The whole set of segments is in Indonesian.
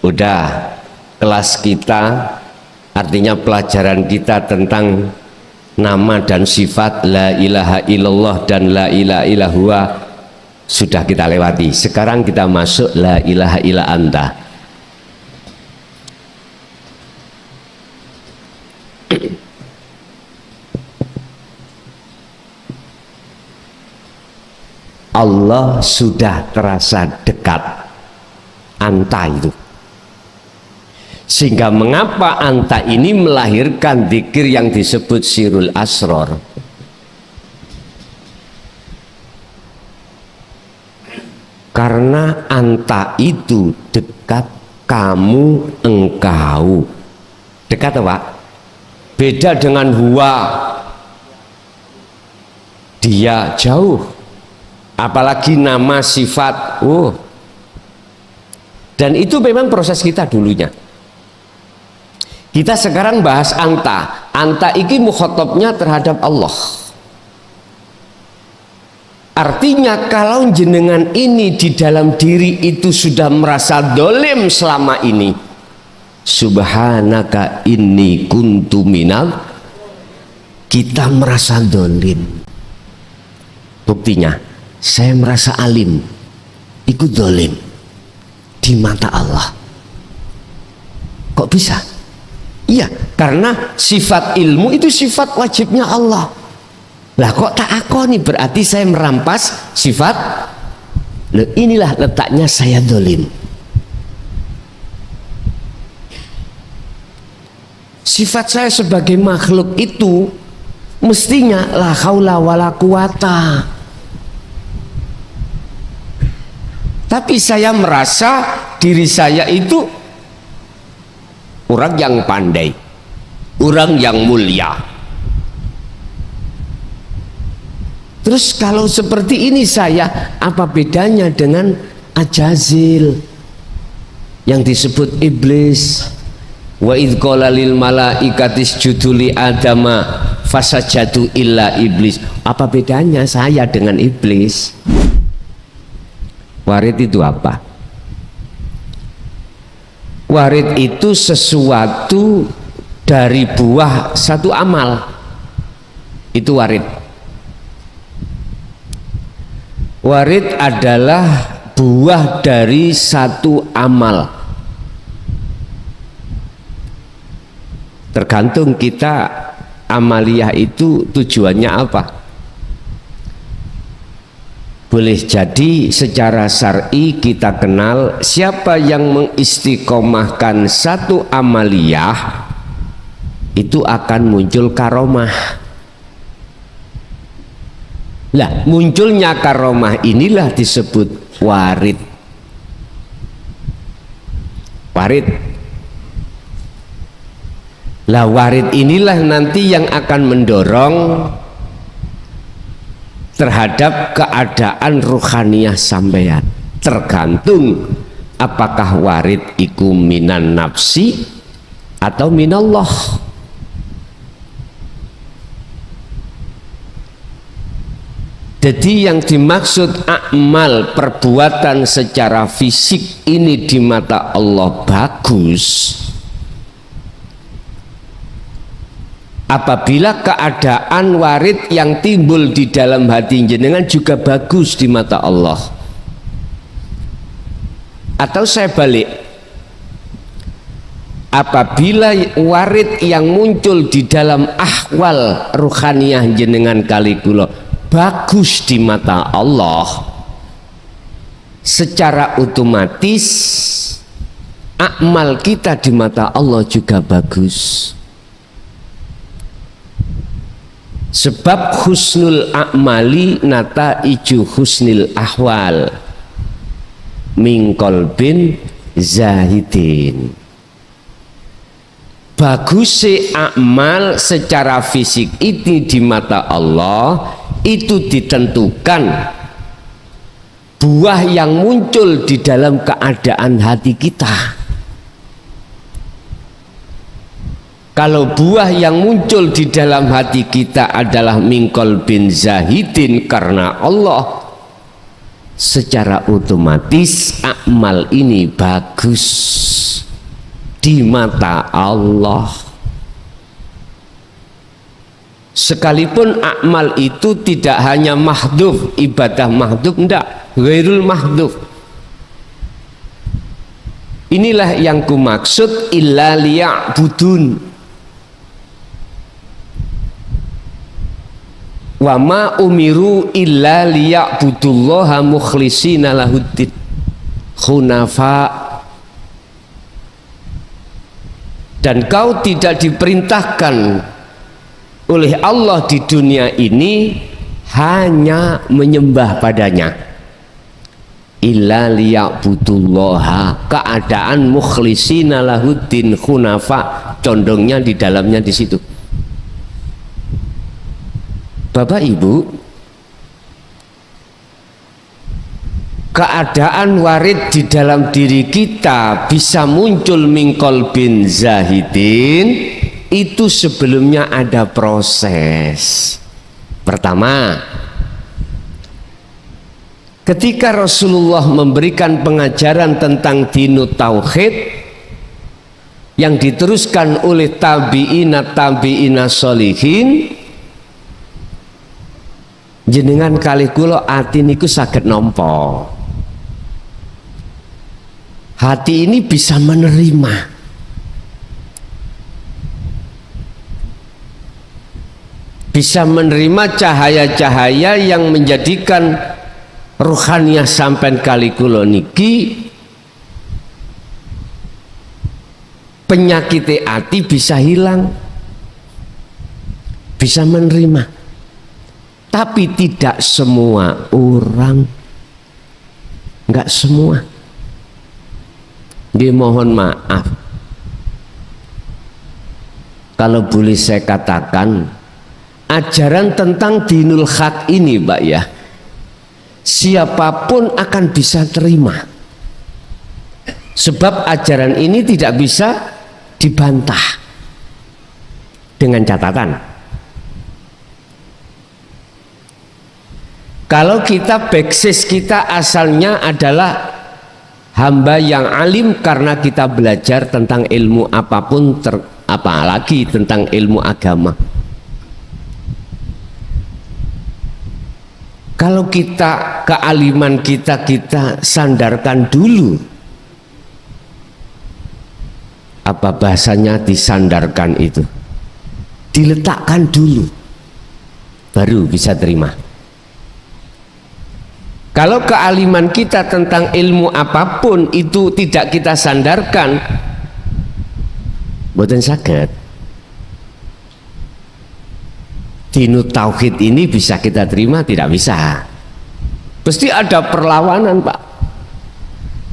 Udah kelas kita, artinya pelajaran kita tentang nama dan sifat la ilaha illallah dan la ilaha illahua sudah kita lewati. Sekarang kita masuk la ilaha illa anta. Allah sudah terasa dekat, anta itu. Sehingga mengapa anta ini melahirkan zikir yang disebut sirul asror. Karena anta itu dekat, kamu, engkau. Dekat apa? Beda dengan huwa, dia jauh. Apalagi nama, sifat, dan itu memang proses kita dulunya. Kita sekarang bahas anta. Anta ini mukhatabnya terhadap Allah. Artinya kalau jenengan ini di dalam diri itu sudah merasa dolim selama ini, subhanaka inni kuntu minal, kita merasa dolim. Buktinya saya merasa alim, ikut dolim di mata Allah. Kok bisa? Iya, karena sifat ilmu itu sifat wajibnya Allah. Lah kok tak akoni, berarti saya merampas sifat. Loh, inilah letaknya saya dolim. Sifat saya sebagai makhluk itu mestinya la haula wala quwata. Tapi saya merasa diri saya itu orang yang pandai, orang yang mulia. Terus kalau seperti ini saya, apa bedanya dengan Ajazil yang disebut iblis? Wa idh qala lil malaikati isjudu li adama fasajadu illa iblis. Apa bedanya saya dengan iblis? Warid itu apa? Warid itu sesuatu dari buah satu amal. Itu warid. Warid adalah buah dari satu amal. Tergantung kita amaliyah itu tujuannya apa. Boleh jadi secara syar'i kita kenal siapa yang mengistiqomahkan satu amaliyah itu akan muncul karomah. Lah, munculnya karomah inilah disebut warid. Warid. Lah, warid inilah nanti yang akan mendorong terhadap keadaan ruhaniyah sampeyan. Tergantung apakah warid iku minan nafsi atau minallah. Jadi yang dimaksud amal perbuatan secara fisik ini di mata Allah bagus apabila keadaan warid yang timbul di dalam hati jenengan juga bagus di mata Allah. Atau saya balik, apabila warid yang muncul di dalam ahwal ruhaniyah jenengan kali kula bagus di mata Allah, secara otomatis amal kita di mata Allah juga bagus. Sebab husnul a'mali nata iju husnil ahwal min qalbin zahidin. Bagusnya amal secara fisik ini di mata Allah itu ditentukan buah yang muncul di dalam keadaan hati kita. Kalau buah yang muncul di dalam hati kita adalah mingkol bin zahidin karena Allah, secara otomatis amal ini bagus. di mata Allah. Sekalipun amal itu tidak hanya mahdhuf, ibadah mahdhuf, enggak, ghairul mahdhuf. Inilah yang kumaksud illa liya'budun. Wa ma umiru illa liya'budullaha mukhlishina lahuddin hunafa. Dan kau tidak diperintahkan oleh Allah di dunia ini hanya menyembah padanya, illa liya'budullaha, keadaan mukhlishina lahuddin hunafa, condongnya di dalamnya di situ. Bapak Ibu, keadaan warid di dalam diri kita bisa muncul min qalbin zahidin, itu sebelumnya ada proses. Pertama, ketika Rasulullah memberikan pengajaran tentang dinut tauhid yang diteruskan oleh tabi'ina sholihin, jenengan kalih kula ati niku saged nampa. Hati ini bisa menerima, bisa menerima cahaya-cahaya yang menjadikan ruhaniyah sampean kali kula niki penyakit hati bisa hilang, bisa menerima. Tapi tidak semua orang, enggak semua. Nggih, mohon maaf kalau boleh saya katakan, ajaran tentang dinul haq ini, Mbak ya, siapapun akan bisa terima, sebab ajaran ini tidak bisa dibantah. Dengan catatan, kalau kita basis kita asalnya adalah hamba yang alim karena kita belajar tentang ilmu apapun, apalagi tentang ilmu agama. Kalau kita kealiman kita sandarkan dulu, apa bahasanya disandarkan itu, diletakkan dulu, baru bisa terima. Kalau kealiman kita tentang ilmu apapun itu tidak kita sandarkan, mboten saged. Dinut tauhid ini bisa kita terima? Tidak bisa. Pasti ada perlawanan, Pak.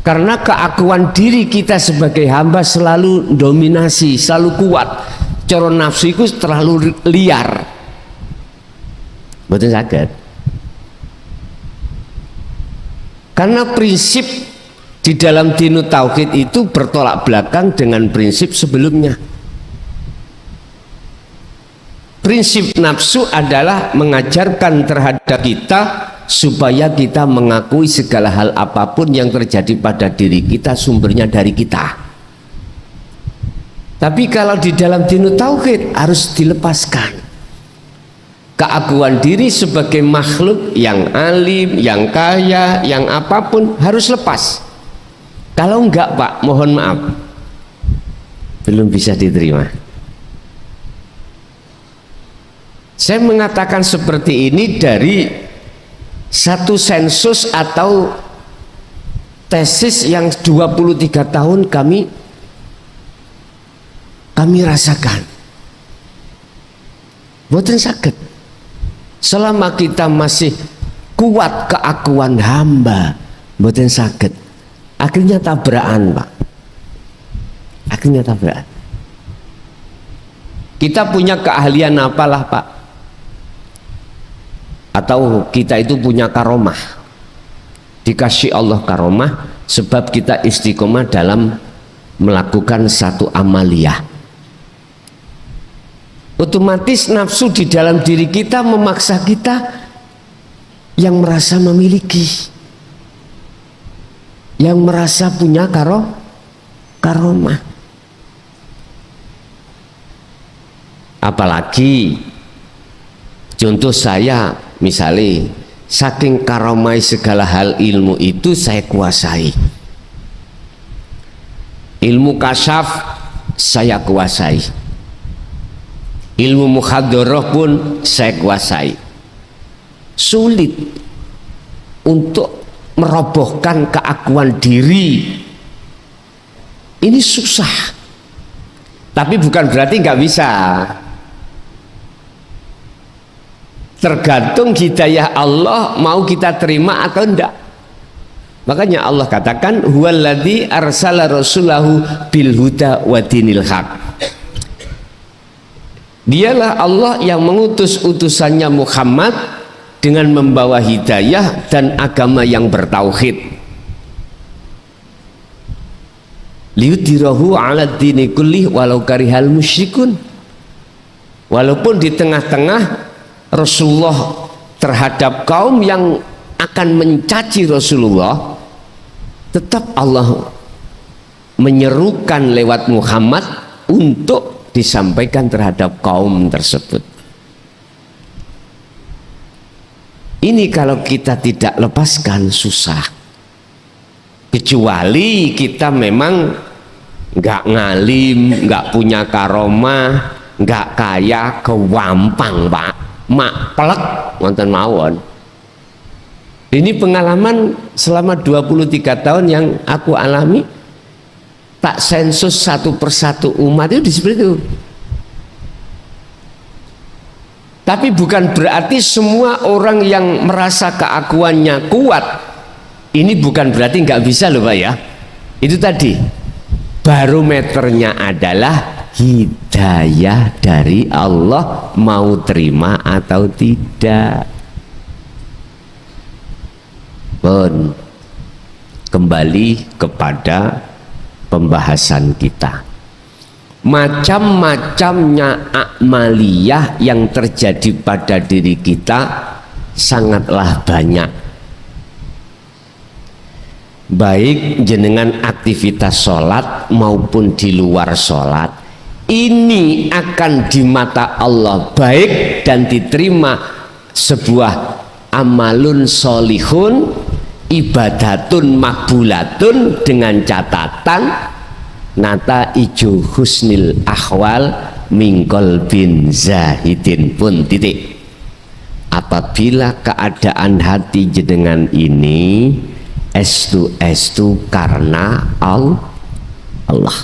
Karena keakuan diri kita sebagai hamba selalu dominasi, selalu kuat. Cara nafsu itu terlalu liar. Mboten saged. Karena prinsip di dalam dinut tauhid itu bertolak belakang dengan prinsip sebelumnya. Prinsip nafsu adalah mengajarkan terhadap kita supaya kita mengakui segala hal apapun yang terjadi pada diri kita sumbernya dari kita. Tapi kalau di dalam dinut tauhid harus dilepaskan. Keakuan diri sebagai makhluk yang alim, yang kaya, yang apapun harus lepas. Kalau enggak, Pak, mohon maaf, belum bisa diterima. Saya mengatakan seperti ini dari satu sensus atau tesis yang 23 tahun kami rasakan. Boten saged. Selama kita masih kuat keakuan hamba, boten saged. Akhirnya tabrakan, Pak. Akhirnya tabrakan. Kita punya keahlian apalah, Pak? Atau kita itu punya karomah, dikasih Allah karomah sebab kita istiqomah dalam melakukan satu amaliyah. Otomatis nafsu di dalam diri kita memaksa kita yang merasa memiliki, yang merasa punya karomah. Apalagi contoh saya misalnya saking karomai segala hal ilmu itu saya kuasai. Ilmu kasyaf saya kuasai. Ilmu muhadharah pun saya kuasai. Sulit untuk merobohkan keakuan diri. Ini susah. Tapi bukan berarti nggak bisa. Tergantung hidayah Allah mau kita terima atau enggak. Makanya Allah katakan huwallazi arsala rasulahu bil huda wa dinil haq. Dialah Allah yang mengutus utusannya Muhammad dengan membawa hidayah dan agama yang bertauhid. Liyudhirahu 'ala dini kulli walau karihal musyrikun. Walaupun di tengah-tengah Rasulullah terhadap kaum yang akan mencaci Rasulullah, tetap Allah menyerukan lewat Muhammad untuk disampaikan terhadap kaum tersebut. Ini kalau kita tidak lepaskan susah, kecuali kita memang nggak ngalim, nggak punya karomah, nggak kaya, kewampang pak, mak pelek wonten mawon. Ini pengalaman selama 23 tahun yang aku alami. Tak sensus satu persatu umat itu seperti itu. Tapi bukan berarti semua orang yang merasa keakuannya kuat. Ini bukan berarti nggak bisa loh Pak ya. Itu tadi barometernya adalah hidayah dari Allah, mau terima atau tidak. Pun kembali kepada pembahasan kita. Macam-macamnya amaliyah yang terjadi pada diri kita sangatlah banyak. Baik jenengan aktivitas sholat maupun di luar sholat, ini akan di mata Allah baik dan diterima sebuah amalun solihun, ibadatun makbulatun, dengan catatan nata ijo husnil ahwal mingkol bin zahidin pun titik. Apabila keadaan hati jenengan ini estu karena Allah.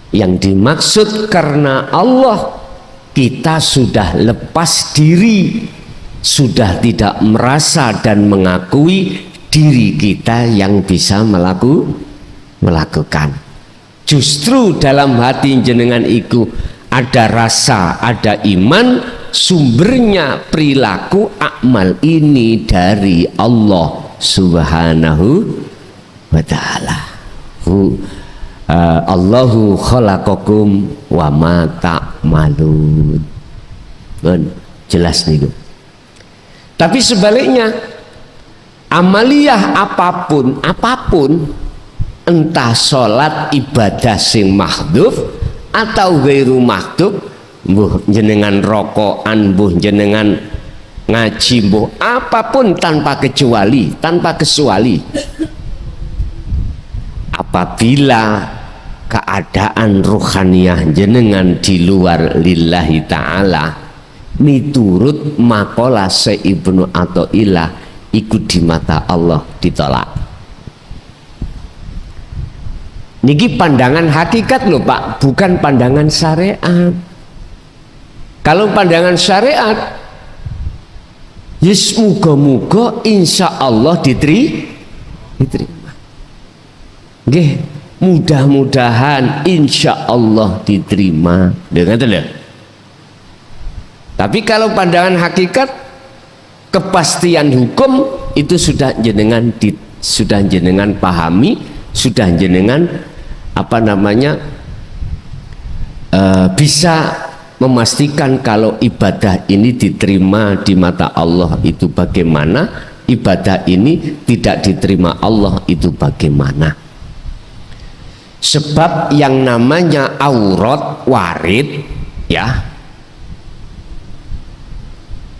Yang dimaksud karena Allah, kita sudah lepas diri, sudah tidak merasa dan mengakui diri kita yang bisa melakukan. Justru dalam hati jenengan itu ada rasa, ada iman, sumbernya perilaku amal ini dari Allah Subhanahu wa ta'ala. Allahu khalaqakum wa ma ta'malun. Jelas nih. Tapi sebaliknya, amaliyah apapun, entah sholat ibadah sing mahdhuf atau ghairu mahdhuf, mbuh jenengan rokokan, mbuh jenengan ngaji, mbuh apapun tanpa kecuali, apabila keadaan ruhaniyah jenengan di luar lillahi ta'ala, miturut maqala Ibnu Athaillah, ikut di mata Allah ditolak. Niki pandangan hakikat loh Pak, bukan pandangan syariat. Kalau pandangan syariat, yes muga-muga insya Allah diterima. Nggih, mudah-mudahan insya Allah diterima. Dengan itu. Tapi kalau pandangan hakikat, kepastian hukum itu sudah jenengan pahami, sudah jenengan bisa memastikan kalau ibadah ini diterima di mata Allah itu bagaimana, ibadah ini tidak diterima Allah itu bagaimana. Sebab yang namanya aurat warid ya,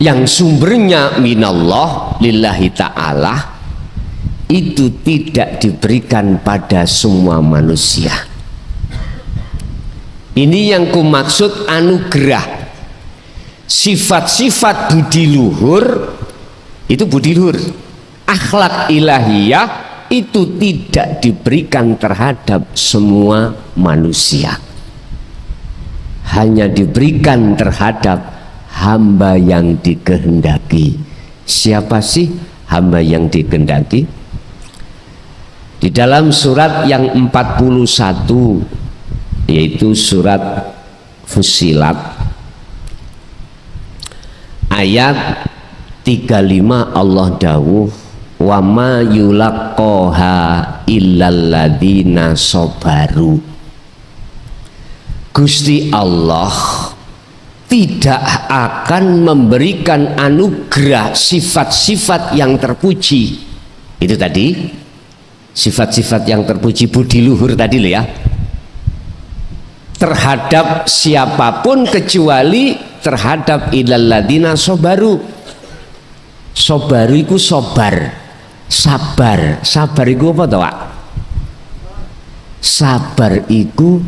yang sumbernya minallah lillahi ta'ala, itu tidak diberikan pada semua manusia. Ini yang kumaksud anugerah. Sifat-sifat budi luhur itu budi luhur, akhlak ilahiyah itu tidak diberikan terhadap semua manusia, hanya diberikan terhadap hamba yang dikehendaki. Siapa sih hamba yang dikehendaki? Di dalam surat yang 41, yaitu surat Fussilat ayat 35, Allah dawuh wa ma yulaqqaha illal ladzina sabaru. Gusti Allah tidak akan memberikan anugerah sifat-sifat yang terpuji. Itu tadi sifat-sifat yang terpuji budi luhur tadi loh ya, terhadap siapapun kecuali terhadap ilal ladzina sabaru. Sabaru iku sabar, sabar. Sabar iku apa to, Pak? Sabar iku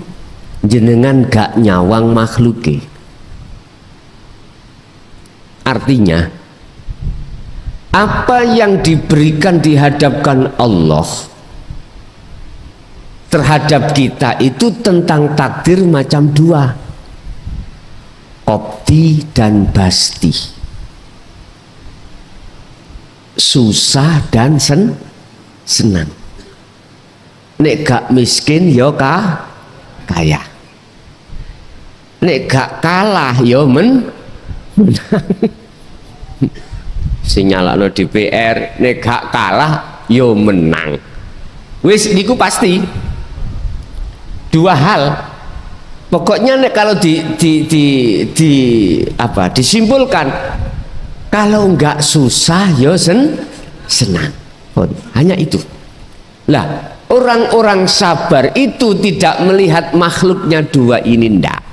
jenengan gak nyawang makhluke. Artinya apa yang diberikan dihadapkan Allah terhadap kita itu tentang takdir macam dua, qobdi dan basti, susah dan senang. Nek gak miskin yo kaya, nek gak kalah yo menang. Sinyalano DPR, nek gak kalah yo menang. Wis niku pasti dua hal. Pokoknya nek kalau disimpulkan, kalau enggak susah yo senang. Hanya itu. Lah, orang-orang sabar itu tidak melihat makhluknya dua ini, ndak.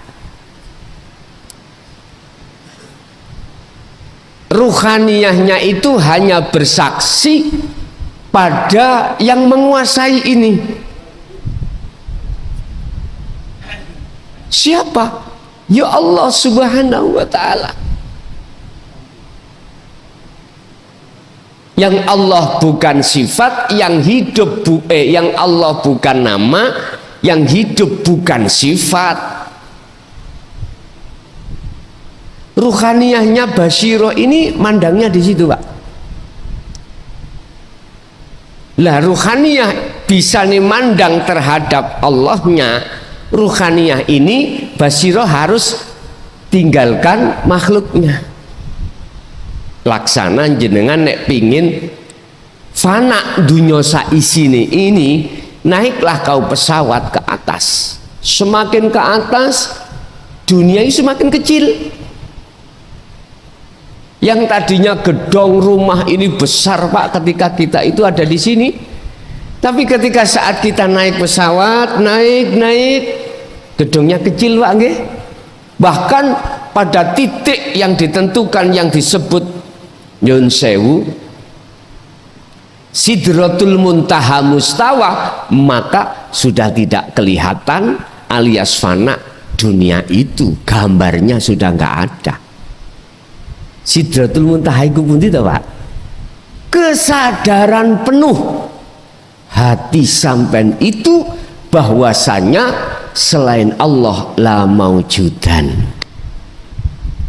Ruhaniyahnya itu hanya bersaksi pada yang menguasai ini. Siapa? Ya Allah Subhanahu wa ta'ala. Yang Allah bukan sifat, yang hidup yang Allah bukan nama, yang hidup bukan sifat. Ruhaniyahnya Basyiro ini mandangnya di situ, Pak. Lah ruhaniyah bisa nih mandang terhadap Allahnya. Ruhaniyah ini Basyiro harus tinggalkan makhluknya. Laksana jenengan nek pingin fana dunya saisine ini, naiklah kau pesawat ke atas. Semakin ke atas dunia ini semakin kecil. Yang tadinya gedung rumah ini besar, Pak, ketika kita itu ada di sini. Tapi ketika saat kita naik pesawat, naik gedungnya kecil, Pak, nggih. Bahkan pada titik yang ditentukan yang disebut nyun sewu Sidratul Muntaha Mustawa, maka sudah tidak kelihatan alias fana dunia itu, gambarnya sudah nggak ada. Sidratul Muntaha itu pundi to, Pak? Kesadaran penuh hati sampean itu bahwasanya selain Allah la maujudan.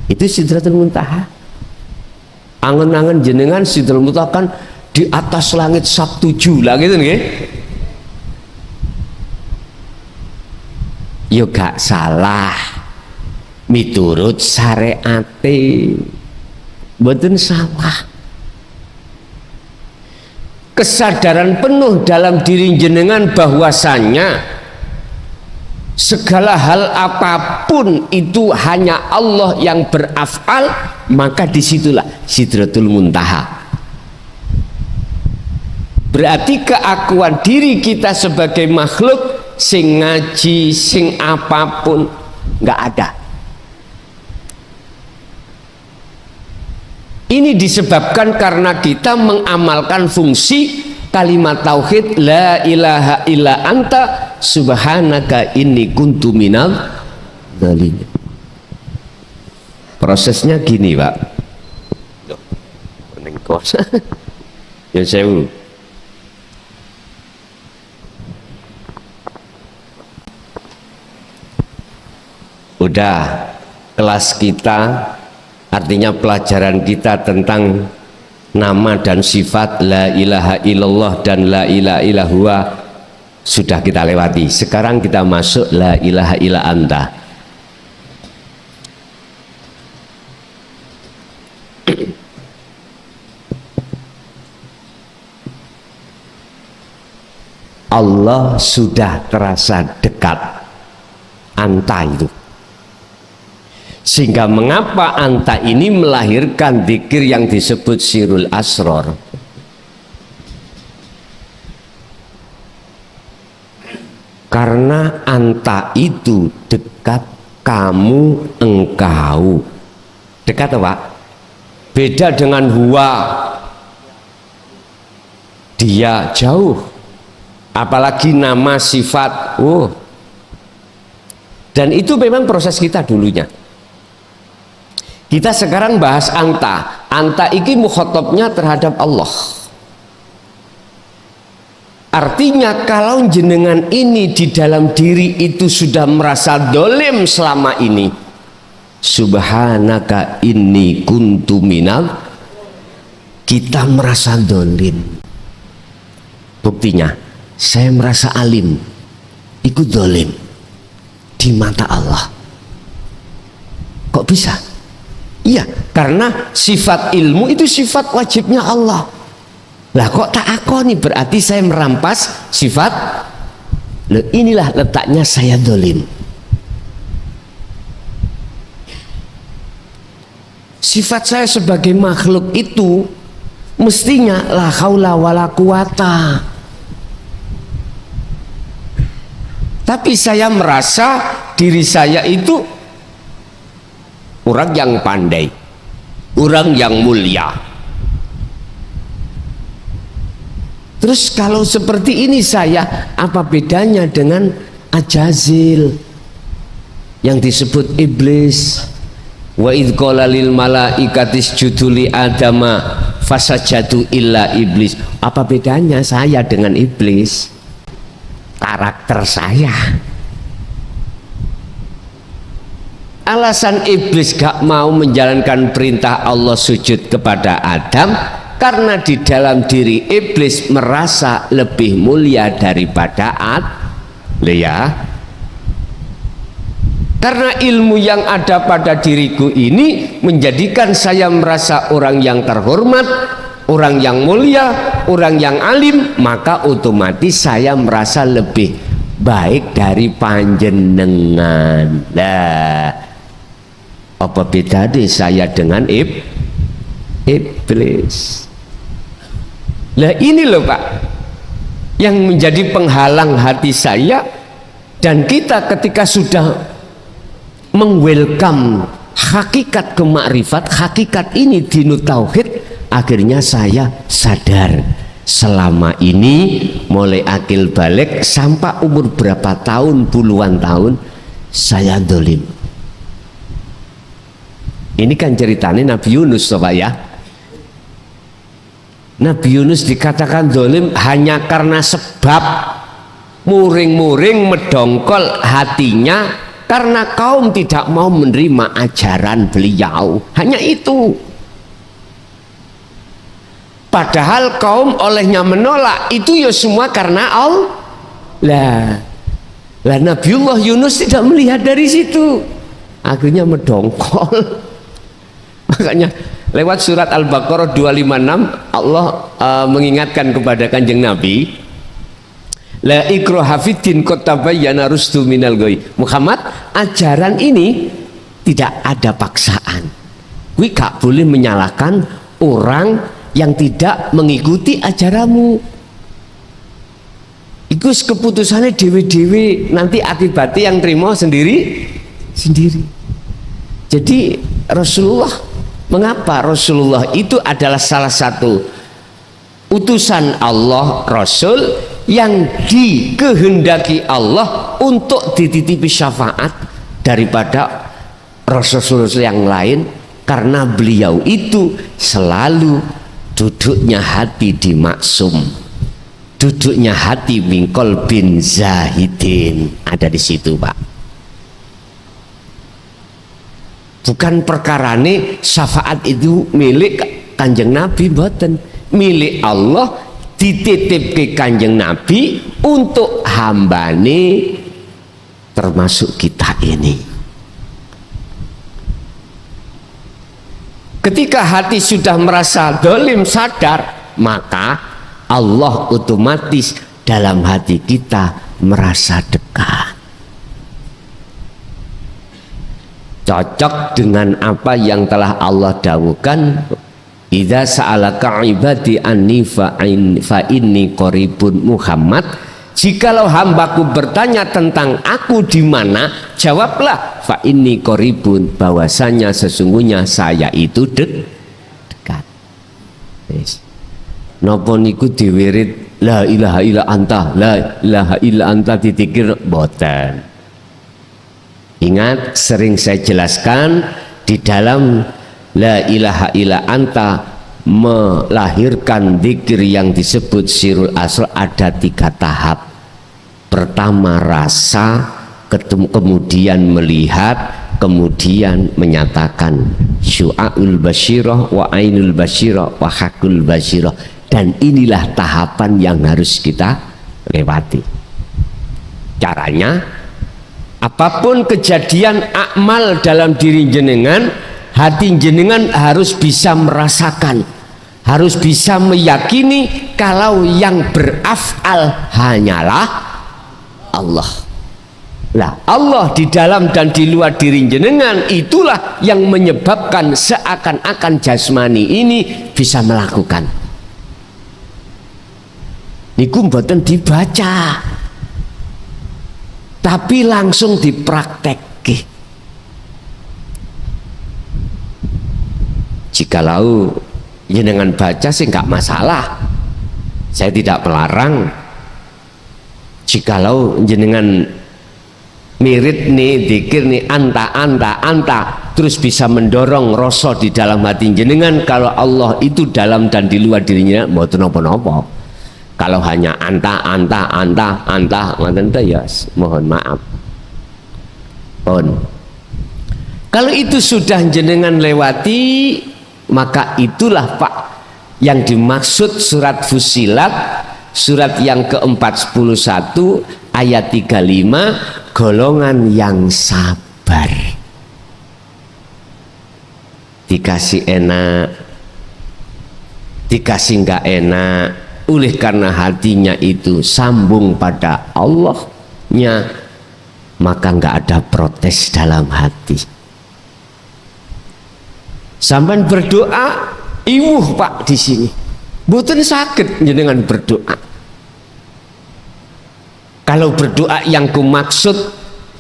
Itu Sidratul Muntaha. Angen-angen jenengan Sidratul Muntaha kan di atas langit Sabtuju lah gitu nggih. Yo gak salah miturut syariate. Mboten salah. Kesadaran penuh dalam diri jenengan bahwasanya segala hal apapun itu hanya Allah yang beraf'al, maka disitulah Sidratul Muntaha. Berarti keakuan diri kita sebagai makhluk sing ngaji, sing apapun nggak ada. Ini disebabkan karena kita mengamalkan fungsi kalimat tauhid la ilaha illa anta subhanaka inni kuntu minal dzalimin. Prosesnya gini, Pak. Ya sewu. Udah kelas kita, artinya pelajaran kita tentang nama dan sifat la ilaha illallah dan la ilaha illallah sudah kita lewati. Sekarang kita masuk la ilaha illa anta. Allah sudah terasa dekat, anta itu. Sehingga mengapa anta ini melahirkan zikir yang disebut sirul asror. Karena anta itu dekat, kamu, engkau. Dekat apa? Beda dengan huwa, dia jauh. Apalagi nama sifat, dan itu memang proses kita dulunya. Kita sekarang bahas anta. Anta iki mukhatabnya terhadap Allah. Artinya kalau jenengan ini di dalam diri itu sudah merasa dolim selama ini, subhanaka inni kuntu minal, kita merasa dolim. Buktinya saya merasa alim, ikut dolim di mata Allah. Kok bisa? Iya, karena sifat ilmu itu sifat wajibnya Allah. Lah kok tak akoni, berarti saya merampas sifat. Loh, inilah letaknya saya dolim. Sifat saya sebagai makhluk itu mestinya la haula wala quwata. Tapi saya merasa diri saya itu orang yang pandai, orang yang mulia. Terus kalau seperti ini saya, apa bedanya dengan Ajazil yang disebut iblis? Wa idh qala lil malaikati isjudu li adama fasajadu illa iblis. Apa bedanya saya dengan iblis? Karakter saya. Alasan iblis gak mau menjalankan perintah Allah sujud kepada Adam karena di dalam diri iblis merasa lebih mulia daripada Adam. Ya, karena ilmu yang ada pada diriku ini menjadikan saya merasa orang yang terhormat, orang yang mulia, orang yang alim, maka otomatis saya merasa lebih baik dari panjenengan. Nah, apa bedanya saya dengan iblis? Lah ini loh Pak, yang menjadi penghalang hati saya dan kita ketika sudah mengwelcome hakikat kemakrifat, hakikat ini dinu tauhid, akhirnya saya sadar selama ini mulai akil balik sampai umur berapa tahun, puluhan tahun saya dolim. Ini kan ceritanya Nabi Yunus Pak ya. Nabi Yunus dikatakan dolim hanya karena sebab muring-muring medongkol hatinya karena kaum tidak mau menerima ajaran beliau. Hanya itu. Padahal kaum olehnya menolak itu ya semua karena Allah. Lah Nabiullah Yunus tidak melihat dari situ. Akhirnya medongkol. Makanya lewat surat Al-Baqarah 256 Allah mengingatkan kepada Kanjeng Nabi, la ikraha fiddin qad tabayyana rusdu minal ghayy. Muhammad, ajaran ini tidak ada paksaan. Kuwi gak boleh menyalahkan orang yang tidak mengikuti ajaranmu. Iku keputusannya dewe-dewe, nanti akibatnya yang terima sendiri. Jadi Rasulullah Mengapa? Rasulullah itu adalah salah satu utusan Allah, Rasul yang dikehendaki Allah untuk dititipi syafaat daripada Rasul-Rasul yang lain, karena beliau itu selalu duduknya hati di maksum, duduknya hati mingkol bin zahidin, ada di situ Pak. Bukan perkarane syafaat itu milik Kanjeng Nabi, mboten, milik Allah, dititip ke Kanjeng Nabi untuk hambane termasuk kita ini. Ketika hati sudah merasa dolim, sadar, maka Allah otomatis dalam hati kita merasa dekat, cocok dengan apa yang telah Allah dawuhkan, idza sa'alaka ibadi anni fa inni qaribun Muhammad, jikalau hambaku bertanya tentang aku di mana, jawablah fa inni qaribun, bahwasanya sesungguhnya saya itu dekat. Yes. Napa niku diwirid la ilaha illa anta, la ilaha illa anta dipikir boten. Ingat, sering saya jelaskan di dalam la ilaha illa anta melahirkan zikir yang disebut sirul asr ada 3 tahap. Pertama rasa, kemudian melihat, kemudian menyatakan syu'aul basyirah wa ainul basyirah wa hakul basyirah. Dan inilah tahapan yang harus kita lewati. Caranya, apapun kejadian akmal dalam diri jenengan, hati jenengan harus bisa merasakan, harus bisa meyakini kalau yang beraf'al hanyalah Allah. Lah, Allah di dalam dan di luar diri jenengan itulah yang menyebabkan seakan-akan jasmani ini bisa melakukan. Niku mboten dibaca, tapi langsung dipraktekke. Jikalau jenengan baca sih nggak masalah, saya tidak melarang. Jikalau jenengan mirit nih, dikir nih, anta, terus bisa mendorong rasa di dalam hati jenengan kalau Allah itu dalam dan di luar dirinya, mboten napa-napa. Kalau hanya anta, ya mohon maaf. Kalau itu sudah jenengan lewati, maka itulah Pak yang dimaksud surat Fussilat, surat yang ke-41 ayat 35, golongan yang sabar. Dikasih enak, dikasih nggak enak, oleh karena hatinya itu sambung pada Allahnya, maka nggak ada protes dalam hati. Sampai berdoa, iwuh Pak di sini, mboten sakit jenengan berdoa. Kalau berdoa yang kumaksud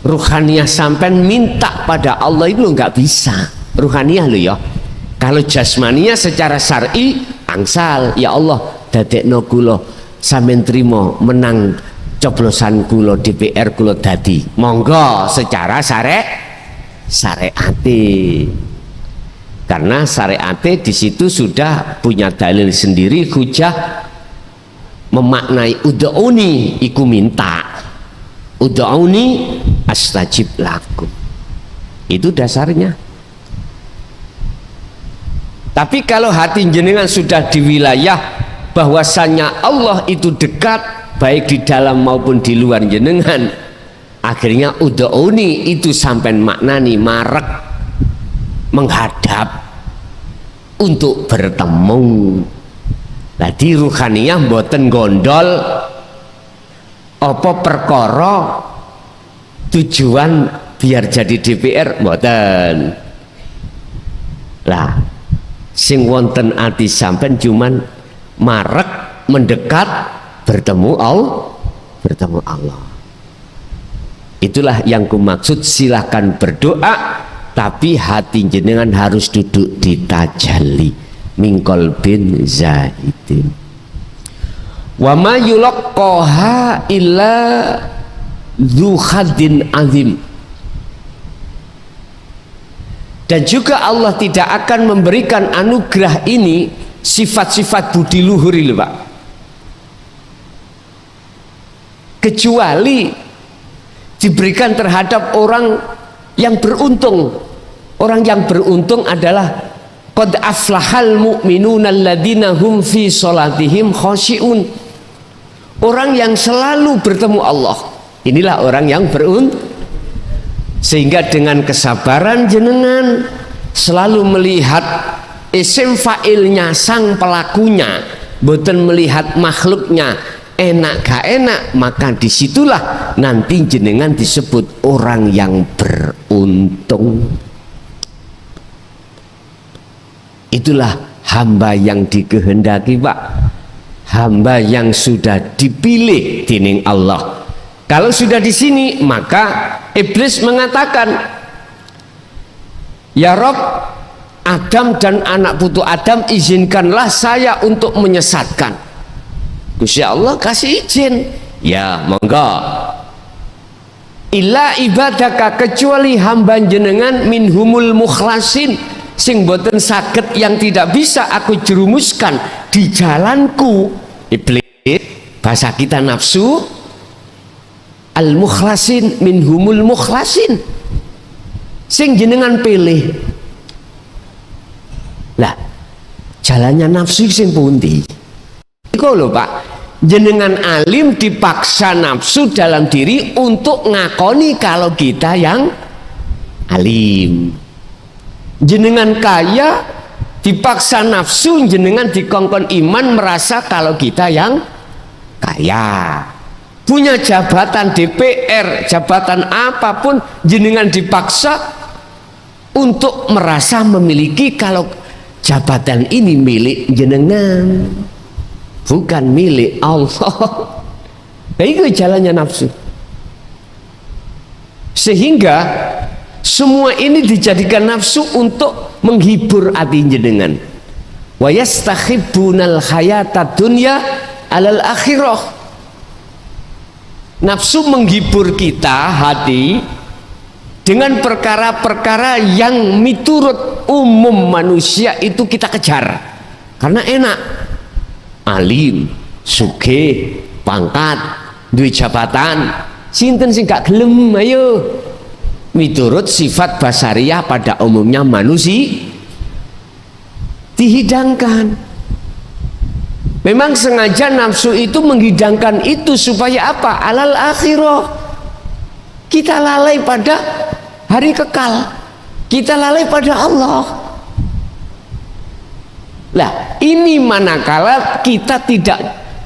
ruhaniyah sampai minta pada Allah itu nggak bisa. Ruhaniyah lo ya. Kalau jasmaninya secara syar'i, angsal ya Allah, dadekno kula sampeyan trimo menang coblosan kula DPR kula dadi, monggo secara syariate, karena syariate di situ sudah punya dalil sendiri, hujah memaknai ud'uni iku minta, ud'uni astajib lakum, itu dasarnya. Tapi kalau hati jenengan sudah di wilayah bahwasanya Allah itu dekat baik di dalam maupun di luar jenengan, akhirnya ud'uni itu sampai maknani marek, menghadap untuk bertemu. Tadi ruhaniyah mboten gondol apa perkara tujuan biar jadi DPR, mboten. Lah sing wonten ati sampean cuman marek mendekat bertemu Allah. Itulah yang kumaksud, silahkan berdoa tapi hati jenengan harus duduk di tajalli mingkol bin zaidin. Wa ma yulaqqaha illa dzu haddin azim. Dan juga Allah tidak akan memberikan anugerah ini sifat-sifat budi luhur ini, Pak, kecuali diberikan terhadap orang yang beruntung. Orang yang beruntung adalah qad aflahal mu'minuna alladzina hum fi sholatihim khashi'un. Orang yang selalu bertemu Allah, inilah orang yang beruntung. Sehingga dengan kesabaran jenengan selalu melihat isim fa'ilnya sang pelakunya, boten melihat makhluknya enak gak enak, maka disitulah nanti jenengan disebut orang yang beruntung. Itulah hamba yang dikehendaki, Pak, hamba yang sudah dipilih dening Allah. Kalau sudah di sini, maka iblis mengatakan, ya Rob, Adam dan anak putu Adam izinkanlah saya untuk menyesatkan. Gusti Allah kasih izin, ya monggo. Illa ibadaka, kecuali hamba jenengan minhumul mukhlasin, sing boten saged yang tidak bisa aku jerumuskan di jalanku. Iblis, bahasa kita nafsu, al mukhlasin minhumul mukhlasin, sing jenengan pilih. Lah jalannya nafsu sing pundi iku lho, Pak, jenengan alim dipaksa nafsu dalam diri untuk ngakoni kalau kita yang alim. Jenengan kaya dipaksa nafsu, jenengan dikongkon iman merasa kalau kita yang kaya. Punya jabatan DPR, jabatan apapun, jenengan dipaksa untuk merasa memiliki kalau jabatan ini milik jenengan, bukan milik Allah. Nah, itu jalannya nafsu. Sehingga semua ini dijadikan nafsu untuk menghibur hati jenengan. Wa yastahibbunal hayatad dunya alal akhirah. Nafsu menghibur kita hati dengan perkara-perkara yang miturut umum manusia itu kita kejar karena enak, alim, sugih, pangkat, duwe jabatan. Sinten sing gak gelem? Ayo, miturut sifat basariah pada umumnya manusia dihidangkan. Memang sengaja nafsu itu menghidangkan itu supaya apa? Alal akhirah, kita lalai pada hari kekal, kita lalai pada Allah. Lah ini manakala kita tidak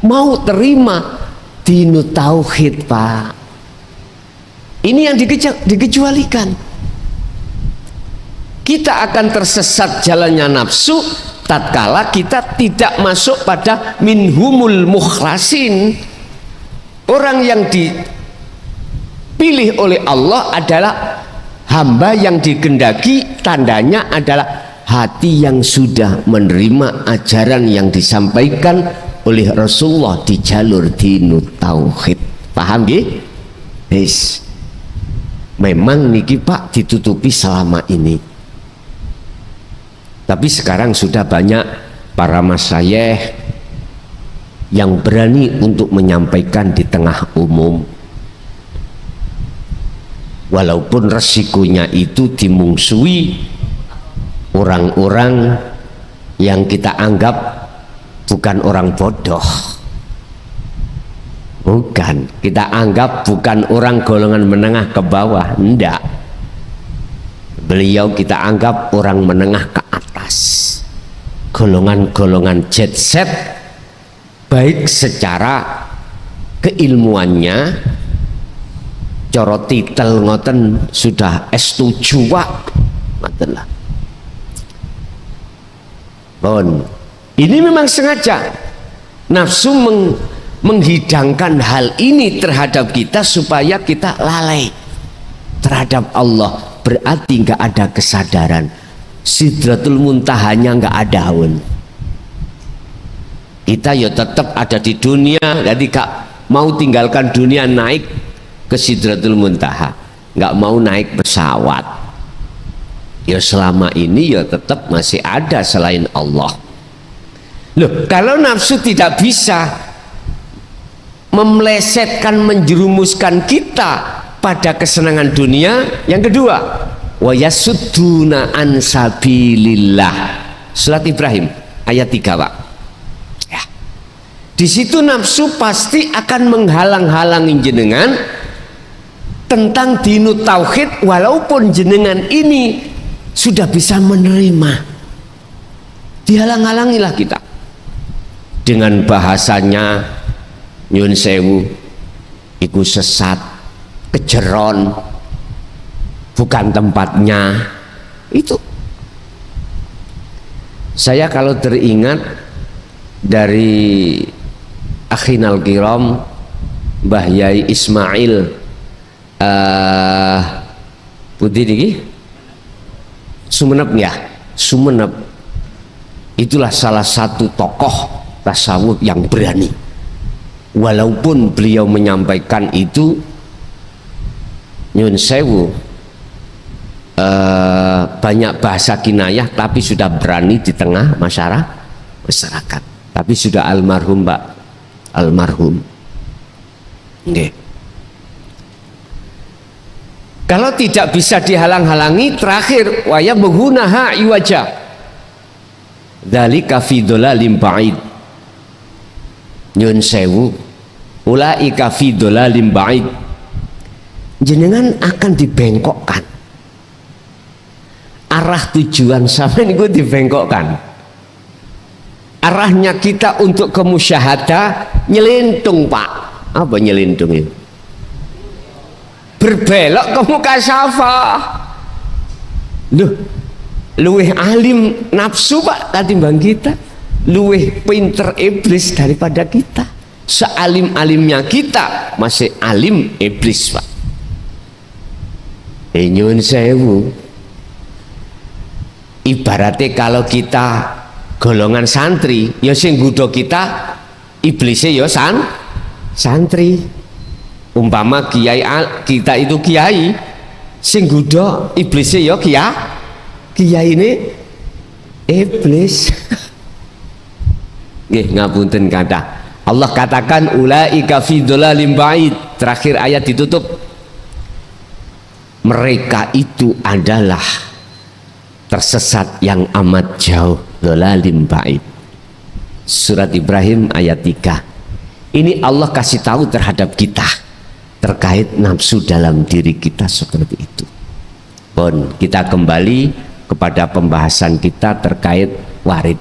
mau terima dinu tauhid, Pak, ini yang dikecualikan. Kita akan tersesat jalannya nafsu tatkala kita tidak masuk pada minhumul mukhlasin. Orang yang dipilih oleh Allah adalah hamba yang dikehendaki, tandanya adalah hati yang sudah menerima ajaran yang disampaikan oleh Rasulullah di jalur dinut tauhid. Paham nggih? Yes. Memang niki, Pak, ditutupi selama ini. Tapi sekarang sudah banyak para masyayikh yang berani untuk menyampaikan di tengah umum, walaupun resikonya itu dimungsuhi orang-orang yang kita anggap bukan orang bodoh, bukan, kita anggap bukan orang golongan menengah ke bawah, enggak. Beliau kita anggap orang menengah ke atas, golongan-golongan jet set, baik secara keilmuannya, coro titel ngoten sudah S7 ngoten lah. Bon, ini memang sengaja nafsu menghidangkan hal ini terhadap kita supaya kita lalai terhadap Allah, berarti nggak ada kesadaran. Sidratul muntahanya nggak ada pun. Kita ya tetap ada di dunia, jadi gak mau tinggalkan dunia naik ke sidratul muntaha, nggak mau naik pesawat. Ya selama ini ya tetap masih ada selain Allah. Loh, kalau nafsu tidak bisa memelesetkan, menjerumuskan kita pada kesenangan dunia, yang kedua, wa yasudduna an sabilillah. Surat Ibrahim ayat 3, Pak. Ya. Di situ nafsu pasti akan menghalang-halangi jenengan tentang dinut tauhid, walaupun jenengan ini sudah bisa menerima. Dihalang-halangilah kita dengan bahasanya nyun sewu iku sesat, kejeron, bukan tempatnya. Itu saya kalau teringat dari akhinal kiram Mbah Yai Ismail putih niki Sumenep ya, Sumenep itulah salah satu tokoh tasawuf yang berani, walaupun beliau menyampaikan itu nyun sewu banyak bahasa kinayah, tapi sudah berani di tengah masyarakat. Tapi sudah almarhum, Pak, almarhum. Okay. Kalau tidak bisa dihalang-halangi, terakhir waya menggunaha iwaja dzalika fi dhalalim ba'id. Nyun sewu ulaika fi dhalalim ba'id, jenengan akan dibengkokkan, arah tujuan sampean niku dibengkokkan. Arahnya kita untuk ke musyahadah nyelentung, Pak. Apa nyelentung itu? Berbelok ke mukasyafah. Loh, luweh alim nafsu, Pak, katimbang kita. Luweh pinter iblis daripada kita. Sealim-alimnya kita masih alim iblis, Pak. Nyun sewu, ibaratnya kalau kita golongan santri, ya sing nggodha kita iblisnya ya santri. Umpama kiai kita itu kiai, sing nggodha iblisnya ya kiai ini iblis. Nggih, ngapunten kathah. Allah katakan ulaika fi dhalalim ba'id. Terakhir ayat ditutup. Mereka itu adalah tersesat yang amat jauh, dhalalim ba'id. Surat Ibrahim ayat 3. Ini Allah kasih tahu terhadap kita terkait nafsu dalam diri kita seperti itu. Bon, kita kembali kepada pembahasan kita terkait warid.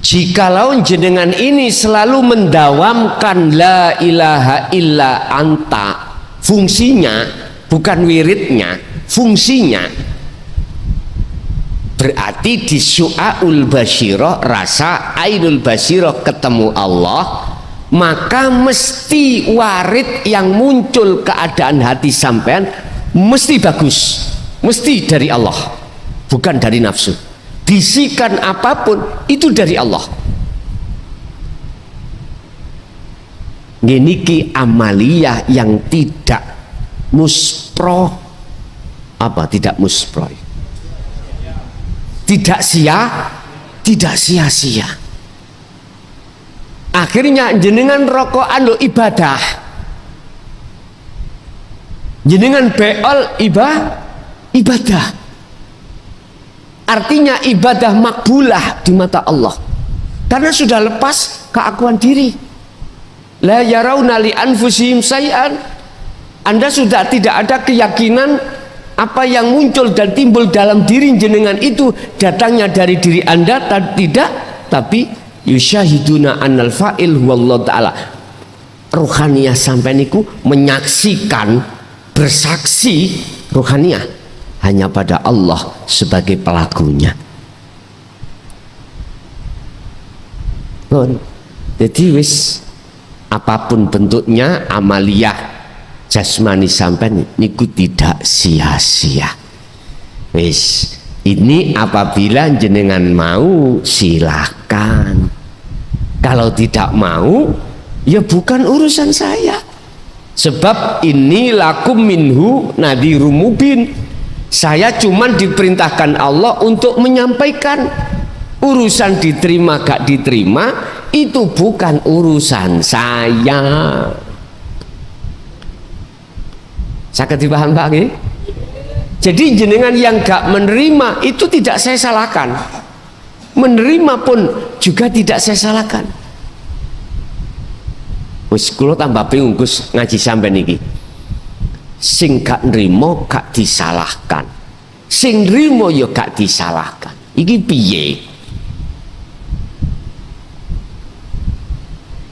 Jikalau jenengan ini selalu mendawamkan la ilaha illa anta, fungsinya bukan wiridnya, fungsinya, berarti di syu'aul basyirah, rasa ainul basyirah ketemu Allah, maka mesti warid yang muncul keadaan hati sampean mesti bagus, mesti dari Allah, bukan dari nafsu. Bisikan apapun itu dari Allah. Niki amaliyah yang tidak muspro, apa tidak muspro, tidak sia-sia. Akhirnya jenengan rokokan lo ibadah, jenengan beol ibadah. Artinya ibadah makbulah di mata Allah, karena sudah lepas keakuan diri. La yarawna li anfusihim say'an. Anda sudah tidak ada keyakinan apa yang muncul dan timbul dalam diri jenengan itu datangnya dari diri Anda, tidak, tapi yusyahiduna annal fa'il huwallahu ta'ala. Ruhaniyah sampai niku menyaksikan, bersaksi ruhaniyah hanya pada Allah sebagai pelakunya. Bon, jadi wis apapun bentuknya amaliyah jasmani sampean niku tidak sia-sia. Wis, ini apabila jenengan mau silakan. Kalau tidak mau, ya bukan urusan saya. Sebab ini lakum minhu nadhirum mubin. Saya cuma diperintahkan Allah untuk menyampaikan. Urusan diterima gak diterima itu bukan urusan saya. Sakit dipaham Pak? Jadi jenengan yang gak menerima itu tidak saya salahkan. Menerima pun juga tidak saya salahkan. Wis kula tambah bingung Gus ngaji sampean iki. Sing gak nrimo gak disalahkan. Sing nrimo ya gak disalahkan. Iki piye?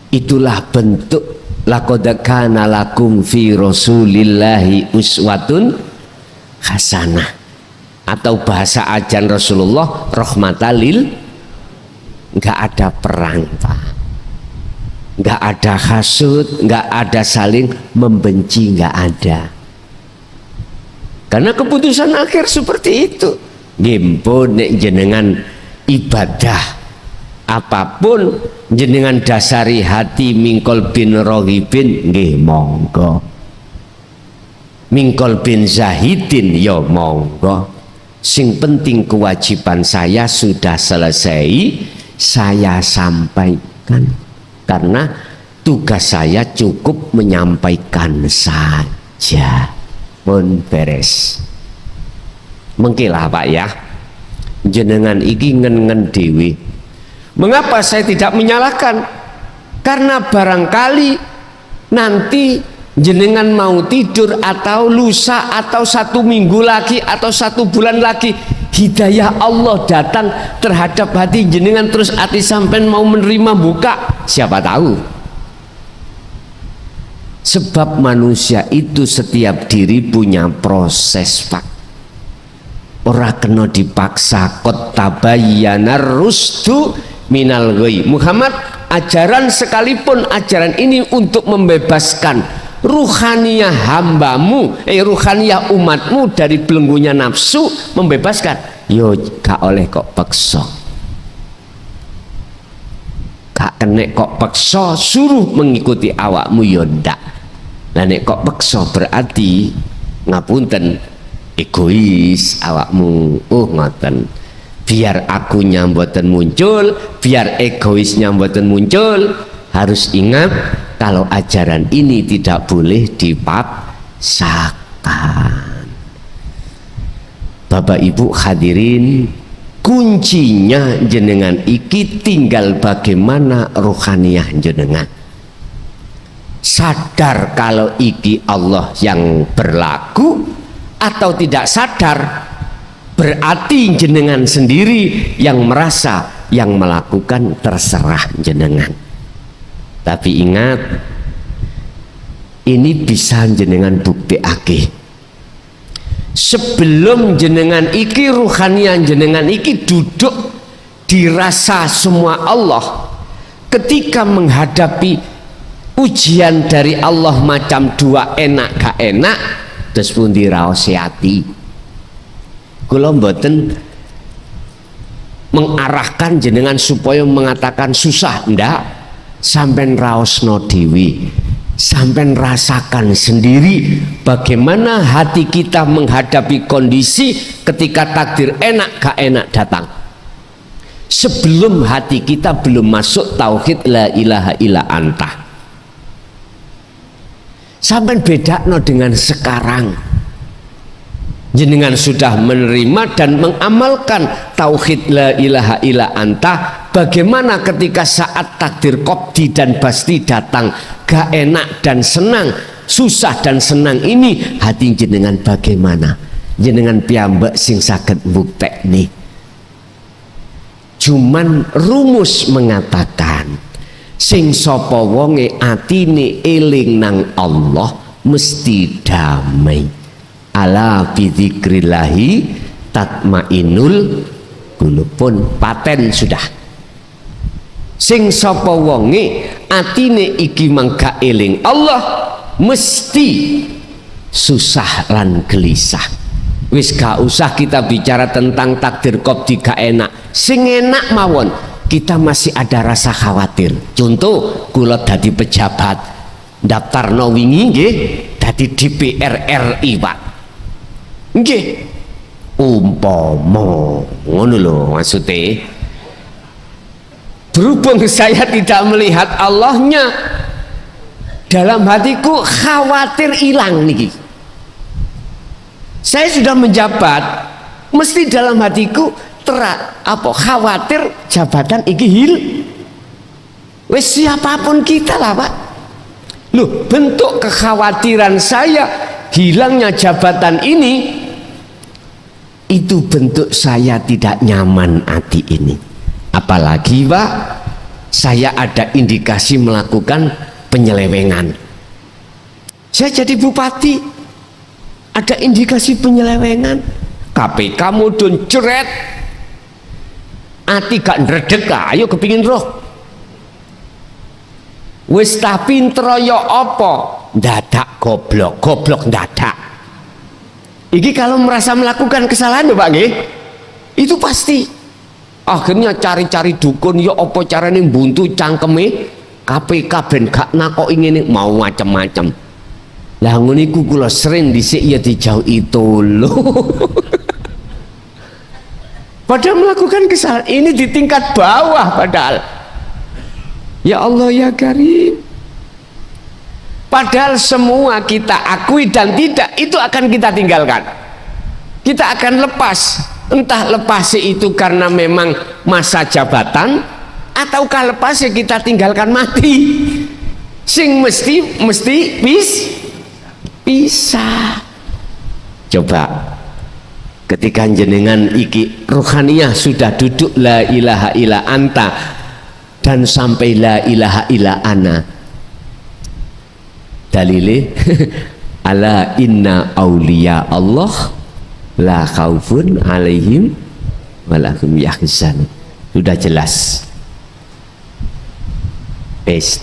Itulah bentuk laqad kana lakum fi rasulillahi uswatun hasanah, atau bahasa ajan Rasulullah rahmatalil. Nggak ada perang Pak, nggak ada hasud, nggak ada saling membenci, nggak ada, karena keputusan akhir seperti itu. Gimpun nek jenengan ibadah apapun jenengan dasari hati mingkol bin rohibin nggih monggo, mingkol bin zahidin ya monggo. Sing penting kewajiban saya sudah selesai, saya sampaikan, karena tugas saya cukup menyampaikan saja, pun beres. Mengkilah Pak ya, jenengan iki ngen-ngen dewi. Mengapa saya tidak menyalahkan? Karena barangkali nanti jenengan mau tidur atau lusa atau 1 minggu lagi atau 1 bulan lagi hidayah Allah datang terhadap hati jenengan, terus hati sampean mau menerima buka, siapa tahu. Sebab manusia itu setiap diri punya proses Pak. Ora kena dipaksa. Qad tabayyana rusdu minal ghayy. Muhammad, ajaran sekalipun ajaran ini untuk membebaskan ruhaniyah hambamu, ruhaniyah umatmu dari belenggunya nafsu, membebaskan. Yo gak oleh kok paksa, gak kena kok paksa suruh mengikuti awakmu yo ndak. Lah nek kok paksa berarti ngapunten egois awakmu. Ngoten. Biar akunya mboten muncul, biar egoisnya mboten muncul, harus ingat kalau ajaran ini tidak boleh dipaksakan. Bapak Ibu hadirin, kuncinya jenengan iki tinggal bagaimana rohaniyah jenengan. Sadar kalau iki Allah yang berlaku atau tidak sadar, berarti jenengan sendiri yang merasa, yang melakukan, terserah jenengan. Tapi ingat, ini bisa jenengan buktiake. Sebelum jenengan iki ruhaniah jenengan iki duduk dirasa semua Allah, ketika menghadapi ujian dari Allah macam 2 enak gak enak, terus pun diraos hati. Kula mboten mengarahkan jenengan supaya mengatakan susah, ndak. Sampean raosno dewi, sampean rasakan sendiri bagaimana hati kita menghadapi kondisi ketika takdir enak gak enak datang. Sebelum hati kita belum masuk tauhid la ilaha illa anta. Sampean bedakno dengan sekarang. Jenengan sudah menerima dan mengamalkan tauhid la ilaha illa anta. Bagaimana ketika saat takdir qobdi dan basti datang, gak enak dan senang, susah dan senang ini, hati jenengan bagaimana? Jenengan piyambak sing saged mbuktekne. Cuman rumus mengatakan, sing sapa wonge atine eling nang Allah mesti damai. Ala bidzikrillahi tatmainul qulub. Pun paten sudah. Sing sapa wonge atine iki mangga eling Allah, mesti susah lan gelisah. Wis gak usah kita bicara tentang takdir qadhi gak enak, sing enak mawon kita masih ada rasa khawatir. Contoh kula dadi pejabat daftarno wingi nggih dadi DPR RI Pak, nggih umpama ngono lho maksudnya. Berhubung saya tidak melihat Allahnya, dalam hatiku khawatir hilang niki. Saya sudah menjabat, mesti dalam hatiku khawatir jabatan iki wis siapapun kita lah Pak. Loh, bentuk kekhawatiran saya hilangnya jabatan ini, itu bentuk saya tidak nyaman hati ini. Apalagi Pak, saya ada indikasi melakukan penyelewengan. Saya jadi bupati, ada indikasi penyelewengan. KPK mudun ceret, ati gak ndredeg, ayo kepingin roh. Wis tak pinter ya apa? Dadak goblok dadak. Iki kalau merasa melakukan kesalahan Pak nggih, itu pasti. Akhirnya cari-cari dukun, ya apa carane buntu cangkeme KPK ben gak nakoki ngene, mau macam-macam. Lah ngono iku kula sering dhisik ya dijauhi tolo. Padahal melakukan kesalahan ini di tingkat bawah padahal. Ya Allah ya Karim. Padahal semua kita akui dan tidak, itu akan kita tinggalkan. Kita akan lepas. Entah lepasnya itu karena memang masa jabatan, ataukah lepasnya kita tinggalkan mati. Sing mesti bisa. Coba ketika jenengan iki ruhaniyah sudah duduk la ilaha illa anta dan sampai la ilaha illa ana, dalile ala inna auliya Allah la khaufun alaihim walahum yahzanun. Sudah jelas.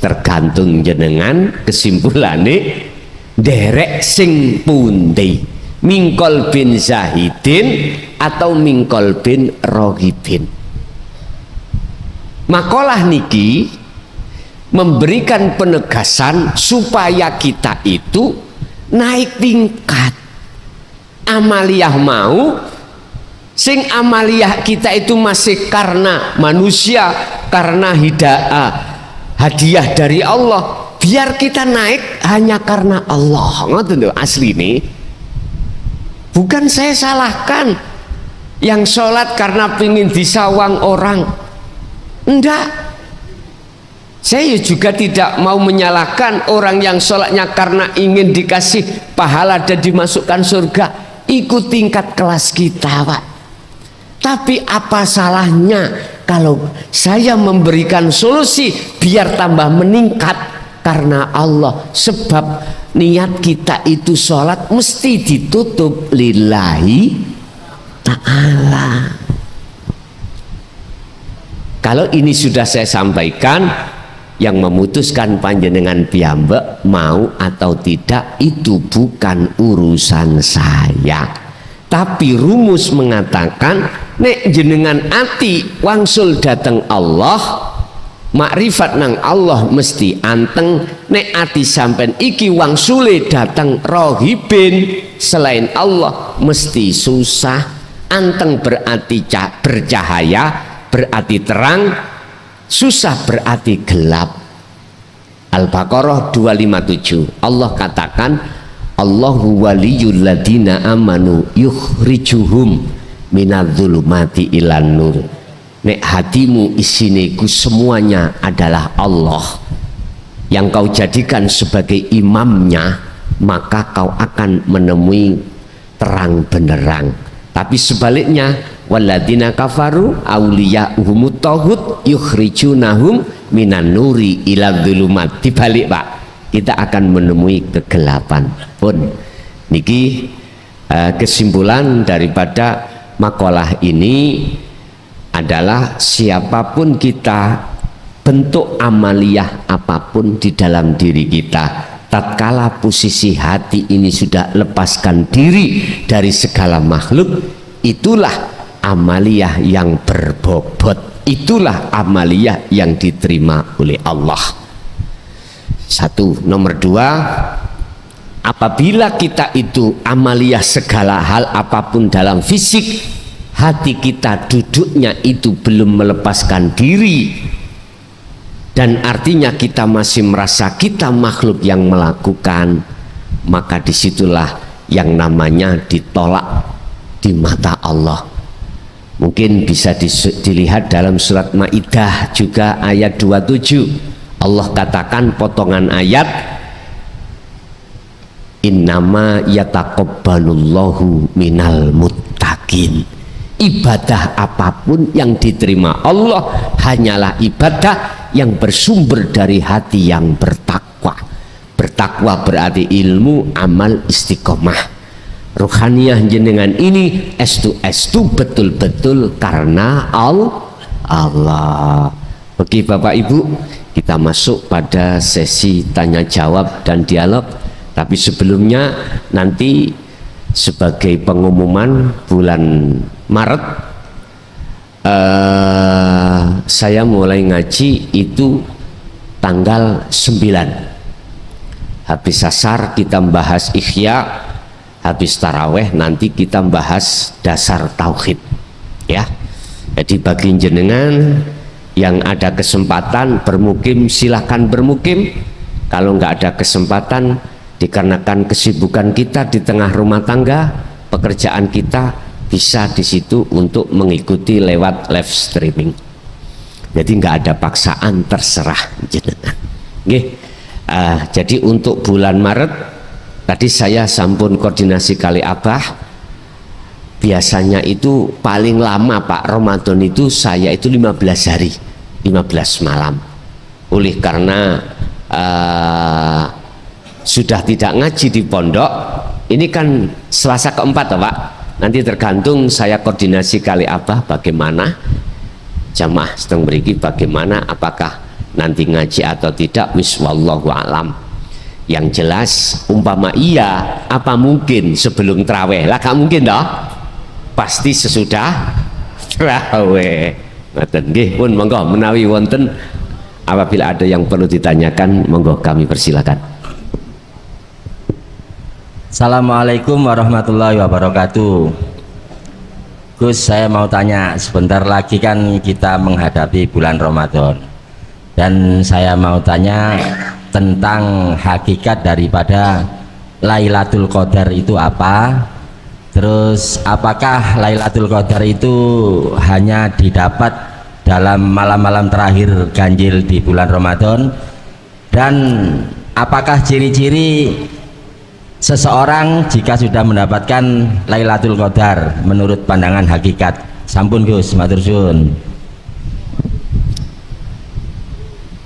Tergantung jenengan kesimpulannya derek sing pundi, mingkol bin zahidin atau mingkol bin rohibin. Makalah niki memberikan penegasan supaya kita itu naik tingkat. Amaliyah mau sing amaliyah kita itu masih karena manusia, karena hadiah dari Allah, biar kita naik hanya karena Allah. Ngoten lho asli nih. Bukan saya salahkan yang sholat karena pingin disawang orang, enggak. Saya juga tidak mau menyalahkan orang yang sholatnya karena ingin dikasih pahala dan dimasukkan surga. Ikut tingkat kelas kita Pak. Tapi apa salahnya kalau saya memberikan solusi biar tambah meningkat karena Allah. Sebab niat kita itu sholat mesti ditutup lillahi ta'ala. Kalau ini sudah saya sampaikan, yang memutuskan panjenengan piyambak mau atau tidak itu bukan urusan saya. Tapi rumus mengatakan nek jenengan ati wangsul dateng Allah, makrifat nang Allah mesti anteng. Nek ati sampen iki wangsule dateng rohibin selain Allah mesti susah. Anteng berarti bercahaya, berarti terang. Susah berarti gelap. Al-Baqarah 257 Allah katakan Allahu waliyul ladina amanu yukhrijuhum minadzulumati ilan nur. Nek hatimu isine ku semuanya adalah Allah yang kau jadikan sebagai imamnya, maka kau akan menemui terang benderang. Tapi sebaliknya, waladina kafaru awliya'uhumut taghut yukhrijunahum minan nuri ila dzulumat. Dibalik Pak, kita akan menemui kegelapan. Pun niki kesimpulan daripada makalah ini adalah siapapun kita, bentuk amaliyah apapun di dalam diri kita, tatkala posisi hati ini sudah lepaskan diri dari segala makhluk, itulah amaliyah yang berbobot, itulah amaliyah yang diterima oleh Allah. Satu. Nomor dua, apabila kita itu amaliyah segala hal apapun dalam fisik, hati kita duduknya itu belum melepaskan diri, dan artinya kita masih merasa kita makhluk yang melakukan, maka disitulah yang namanya ditolak di mata Allah. Mungkin bisa dilihat dalam surat Maidah juga ayat 27. Allah katakan potongan ayat, innama yataqabbalullahu minal muttaqin. Ibadah apapun yang diterima Allah hanyalah ibadah yang bersumber dari hati yang bertakwa. Bertakwa berarti ilmu, amal, istiqomah. Ruhaniyah jenengan ini estu betul-betul karena Allah. Bagi Bapak Ibu, kita masuk pada sesi tanya jawab dan dialog. Tapi sebelumnya nanti sebagai pengumuman bulan Maret saya mulai ngaji itu tanggal 9. Habis asar kita membahas Ihya, habis taraweh nanti kita membahas dasar tauhid, ya. Jadi bagi jenengan yang ada kesempatan bermukim silahkan bermukim. Kalau nggak ada kesempatan dikarenakan kesibukan kita di tengah rumah tangga, pekerjaan kita, bisa di situ untuk mengikuti lewat live streaming. Jadi nggak ada paksaan, terserah jenengan. Jadi untuk bulan Maret tadi saya sampun koordinasi kali Abah. Biasanya itu paling lama Pak Ramadan itu saya itu 15 hari, 15 malam. Oleh karena sudah tidak ngaji di pondok, ini kan Selasa keempat Pak. Nanti tergantung saya koordinasi kali Abah bagaimana jamaah sedang beriki, bagaimana apakah nanti ngaji atau tidak, wis wallahu alam. Yang jelas umpama iya, apa mungkin sebelum traweh lah, gak mungkin toh, pasti sesudah traweh. Ngoten nggih, pun monggo menawi wonten apabila ada yang perlu ditanyakan, monggo kami persilakan. Assalamualaikum warahmatullahi wabarakatuh. Gus, saya mau tanya, sebentar lagi kan kita menghadapi bulan Ramadan, dan saya mau tanya tentang hakikat daripada Lailatul Qadar itu apa. Terus apakah Lailatul Qadar itu hanya didapat dalam malam-malam terakhir ganjil di bulan Ramadan, dan apakah ciri-ciri seseorang jika sudah mendapatkan Lailatul Qadar menurut pandangan hakikat? Sampun Gus, matur suwun.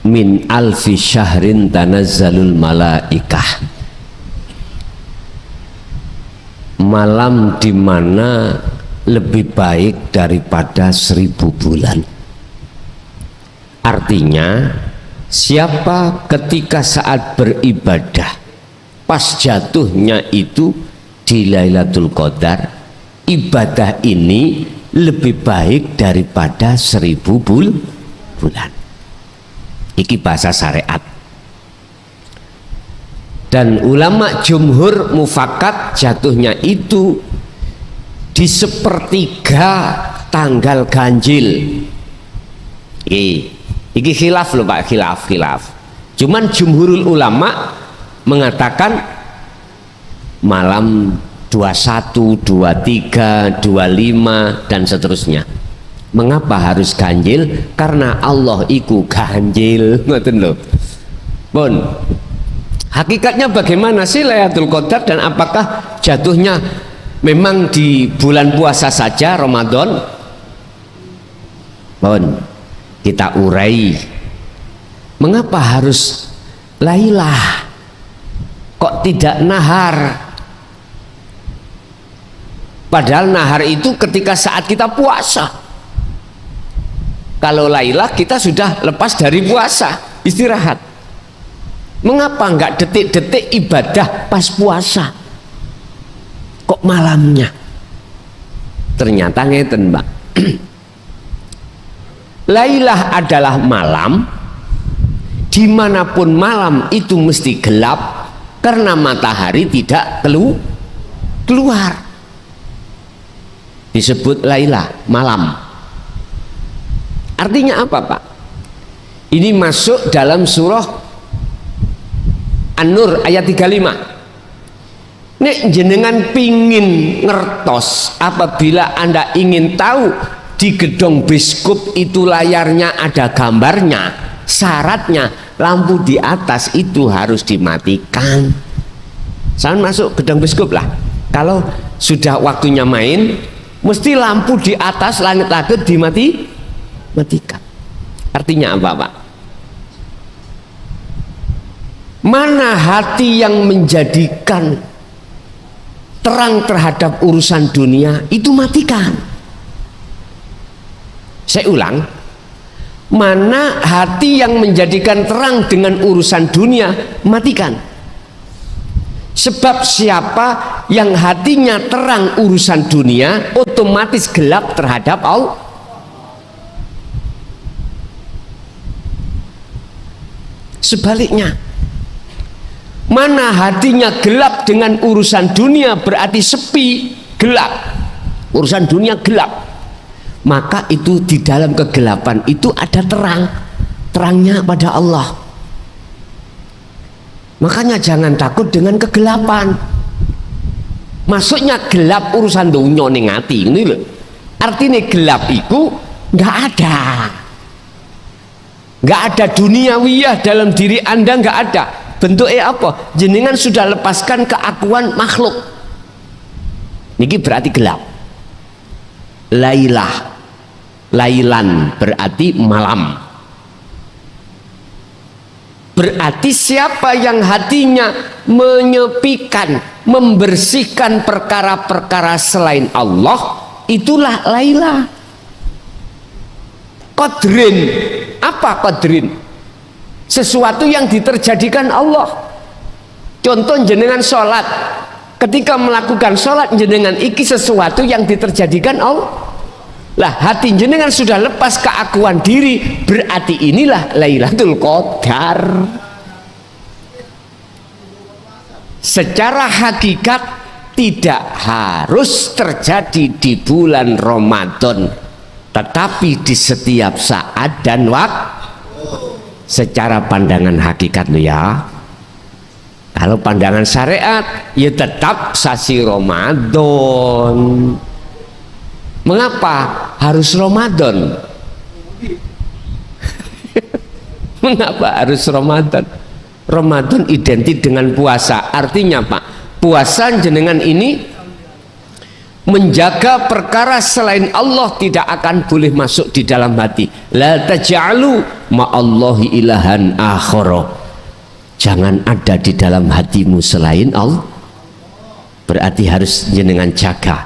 Min alfi syahrin tanazzalul malaikah. Malam dimana lebih baik daripada 1000 bulan. Artinya siapa ketika saat beribadah pas jatuhnya itu di Lailatul Qadar, ibadah ini lebih baik daripada 1000 bulan. Iki bahasa syariat. Dan ulama jumhur mufakat jatuhnya itu di sepertiga tanggal ganjil. Iki khilaf loh Pak, khilaf. Cuman jumhurul ulama mengatakan malam 21, 23, 25 dan seterusnya. Mengapa harus ganjil? Karena Allah iku ganjil. Ngoten lho. Pun hakikatnya bagaimana sih Lailatul Qadar, dan apakah jatuhnya memang di bulan puasa saja Ramadan? Pun kita urai. Mengapa harus Lailah? Kok tidak nahar? Padahal nahar itu ketika saat kita puasa. Kalau Lailah kita sudah lepas dari puasa, istirahat. Mengapa enggak detik-detik ibadah pas puasa? Kok malamnya? Ternyata ngeten, Mbak. Lailah adalah malam, dimanapun malam itu mesti gelap karena matahari tidak keluar. Disebut lailah, malam. Artinya apa, Pak? Ini masuk dalam surah An-Nur ayat 35. Nek jenengan pingin ngertos, apabila Anda ingin tahu di gedung biskup itu layarnya ada gambarnya, syaratnya lampu di atas itu harus dimatikan. Saya masuk gedung biskup lah, kalau sudah waktunya main mesti lampu di atas langit-langit dimatikan. Artinya apa, Pak? Mana hati yang menjadikan terang terhadap urusan dunia itu matikan. Saya ulang, mana hati yang menjadikan terang dengan urusan dunia, matikan. Sebab siapa yang hatinya terang urusan dunia, otomatis gelap terhadap Allah. Sebaliknya, mana hatinya gelap dengan urusan dunia, berarti sepi, gelap, urusan dunia gelap, maka itu di dalam kegelapan itu ada terangnya pada Allah. Makanya jangan takut dengan kegelapan. Maksudnya gelap urusan dunia ning ati ini lho. Artinya gelap itu nggak ada duniawiyah dalam diri Anda, nggak ada. Bentuknya apa? Jenengan sudah lepaskan keakuan makhluk. Niki berarti gelap. Lailan berarti malam. Berarti siapa yang hatinya menyepikan, membersihkan perkara-perkara selain Allah, itulah laila. Qadrin. Apa qadrin? Sesuatu yang diterjadikan Allah. Contoh jenengan sholat, ketika melakukan sholat jenengan iki sesuatu yang diterjadikan Allah. Lah hati jenengan sudah lepas keakuan diri, berarti inilah Lailatul Qadar. Secara hakikat tidak harus terjadi di bulan Ramadan, tetapi di setiap saat dan waktu. Secara pandangan hakikat lo ya. Kalau pandangan syariat ya tetap sasi Ramadan. Mengapa harus Ramadan? Mengapa harus Ramadan? Ramadan identik dengan puasa. Artinya Pak, puasa jenengan ini menjaga perkara selain Allah tidak akan boleh masuk di dalam hati. La taj'alu ma'allahi ilahan akhara. Jangan ada di dalam hatimu selain Allah. Berarti harus jenengan jaga.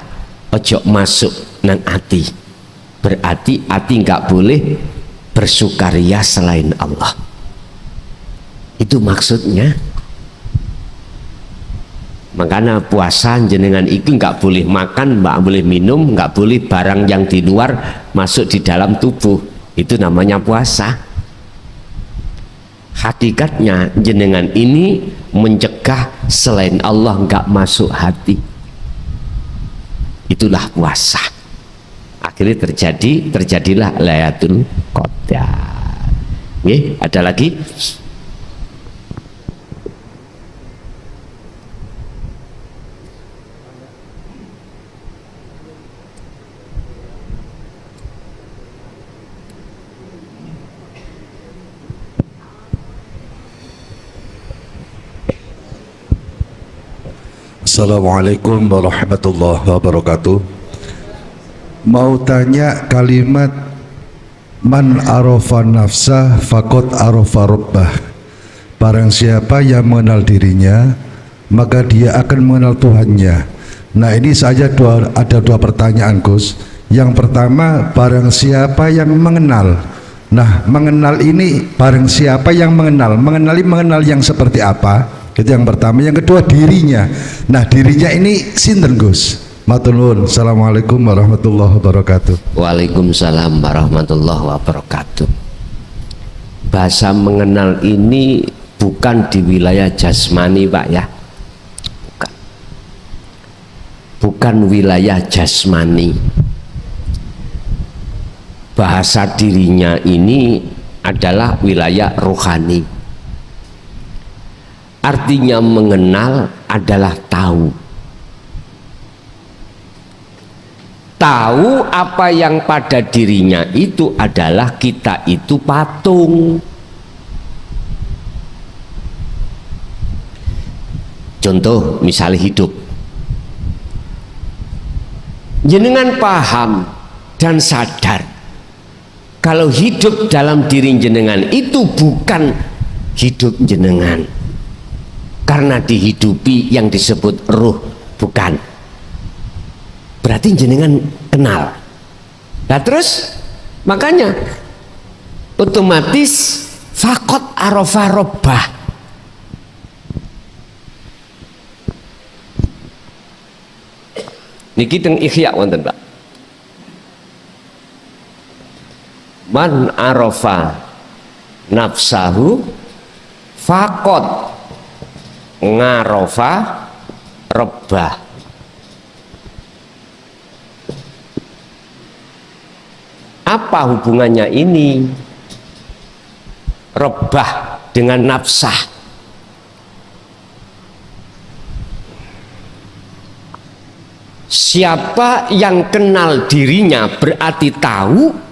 Ojo masuk nang ati. Berarti ati nggak boleh bersukaria selain Allah. Itu maksudnya. Makanya puasa jenengan itu nggak boleh makan, nggak boleh minum, nggak boleh barang yang di luar masuk di dalam tubuh. Itu namanya puasa. Hakikatnya jenengan ini mencegah selain Allah nggak masuk hati. Itulah puasa. Akhirnya terjadilah Lailatul Qadar. Oke, ada lagi? Assalamualaikum warahmatullahi wabarakatuh. Mau tanya kalimat man arafa nafsah faqad arafa rabbah. Barang siapa yang mengenal dirinya, maka dia akan mengenal Tuhannya. Nah ini saja ada dua pertanyaan Gus. Yang pertama, barang siapa yang mengenal, Nah, mengenal ini bareng siapa yang mengenal? Mengenal yang seperti apa? Itu yang pertama. Yang kedua dirinya. Nah, dirinya ini sinten Gus? Matur nuwun. Assalamualaikum warahmatullahi wabarakatuh. Waalaikumsalam warahmatullahi wabarakatuh. Bahasa mengenal ini bukan di wilayah jasmani, Pak ya. Bukan wilayah jasmani. Bahasa dirinya ini adalah wilayah rohani. Artinya mengenal adalah tahu. Tahu apa yang pada dirinya itu adalah kita itu patung. Contoh misalnya hidup. Jenengan paham dan sadar kalau hidup dalam diri jenengan itu bukan hidup jenengan, karena dihidupi yang disebut ruh, bukan. Berarti jenengan kenal. Nah terus makanya otomatis fakot arafa robbah. Niki teng Ihya wonten, Pak. Man arafa nafsahu fakot ngarofa robbah. Apa hubungannya ini robbah dengan nafsah? Siapa yang kenal dirinya berarti tahu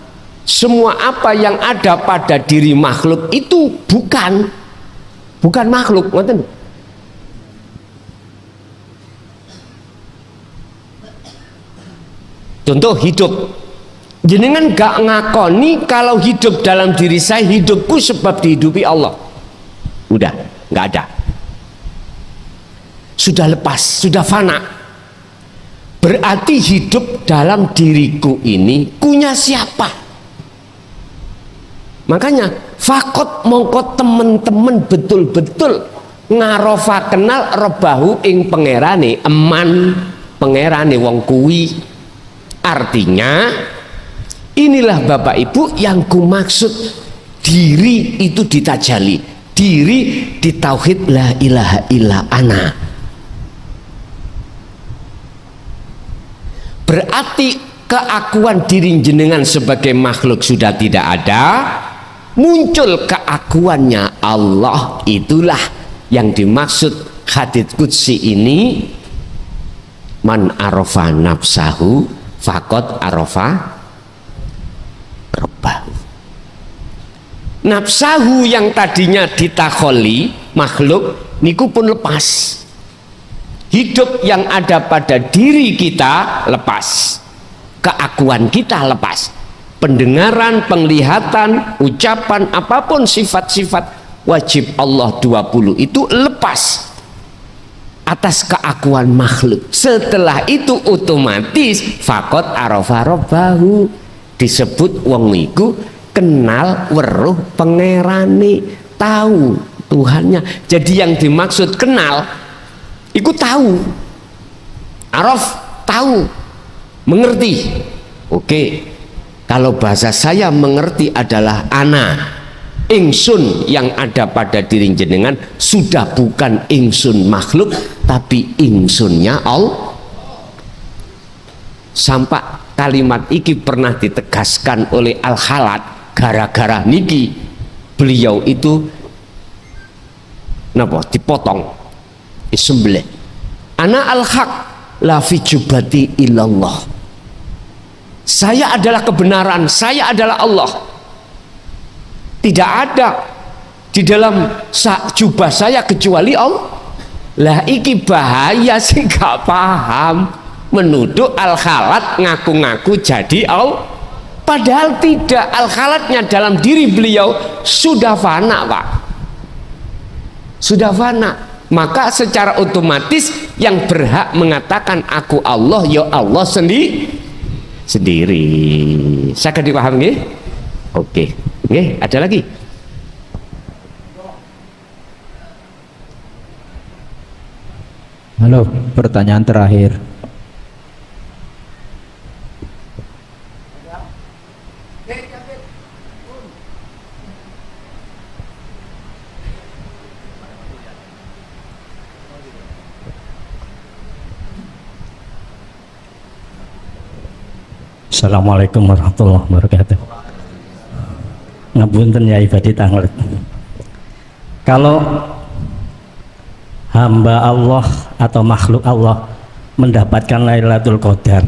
semua apa yang ada pada diri makhluk itu bukan makhluk. Contoh hidup, jenengan gak ngakoni kalau hidup dalam diri saya, hidupku sebab dihidupi Allah. Udah gak ada, sudah lepas, sudah fana. Berarti hidup dalam diriku ini punya siapa? Makanya fakot mongko temen-temen betul-betul ngarofa kenal robahu ing pangerane, eman pangerane wong kuwi. Artinya inilah Bapak Ibu yang ku maksud, diri itu ditajali, diri di tauhid la ilaha illa ana. Berarti keakuan diri jenengan sebagai makhluk sudah tidak ada, muncul keakuannya Allah. Itulah yang dimaksud hadits qudsi ini, man arafa nafsahu fakot arafa rabbahu. Nafsahu yang tadinya ditakholi makhluk niku pun lepas. Hidup yang ada pada diri kita lepas, keakuan kita lepas, pendengaran, penglihatan, ucapan, apapun sifat-sifat wajib Allah 20 itu lepas atas keakuan makhluk. Setelah itu otomatis fakot arafa rabbahu, disebut wong iku kenal weruh pangerane, tahu Tuhannya. Jadi yang dimaksud kenal iku tahu, araf tahu, mengerti. Oke, kalau bahasa saya mengerti adalah ana, ingsun yang ada pada diri jenengan sudah bukan ingsun makhluk, tapi ingsunnya Allah. Sampai kalimat iki pernah ditegaskan oleh Al-Khalat, gara-gara niki beliau itu napa dipotong, disembelih. Ana al-haq la fi jubati illallah. Saya adalah kebenaran, saya adalah Allah. Tidak ada di dalam jubah saya kecuali Allah. Lah iki bahaya sih, gak paham, menuduh Al-Khalat ngaku-ngaku jadi Allah, padahal tidak. Al-Khalatnya dalam diri beliau sudah fana, Pak, sudah fana. Maka secara otomatis yang berhak mengatakan aku Allah ya Allah sendiri. Saya kan dipahami? Oke. Nggih, ada lagi? Halo, pertanyaan terakhir. Assalamualaikum warahmatullahi wabarakatuh. Ngapunten ya ibadi tanglet. Kalau hamba Allah atau makhluk Allah mendapatkan Lailatul Qadar,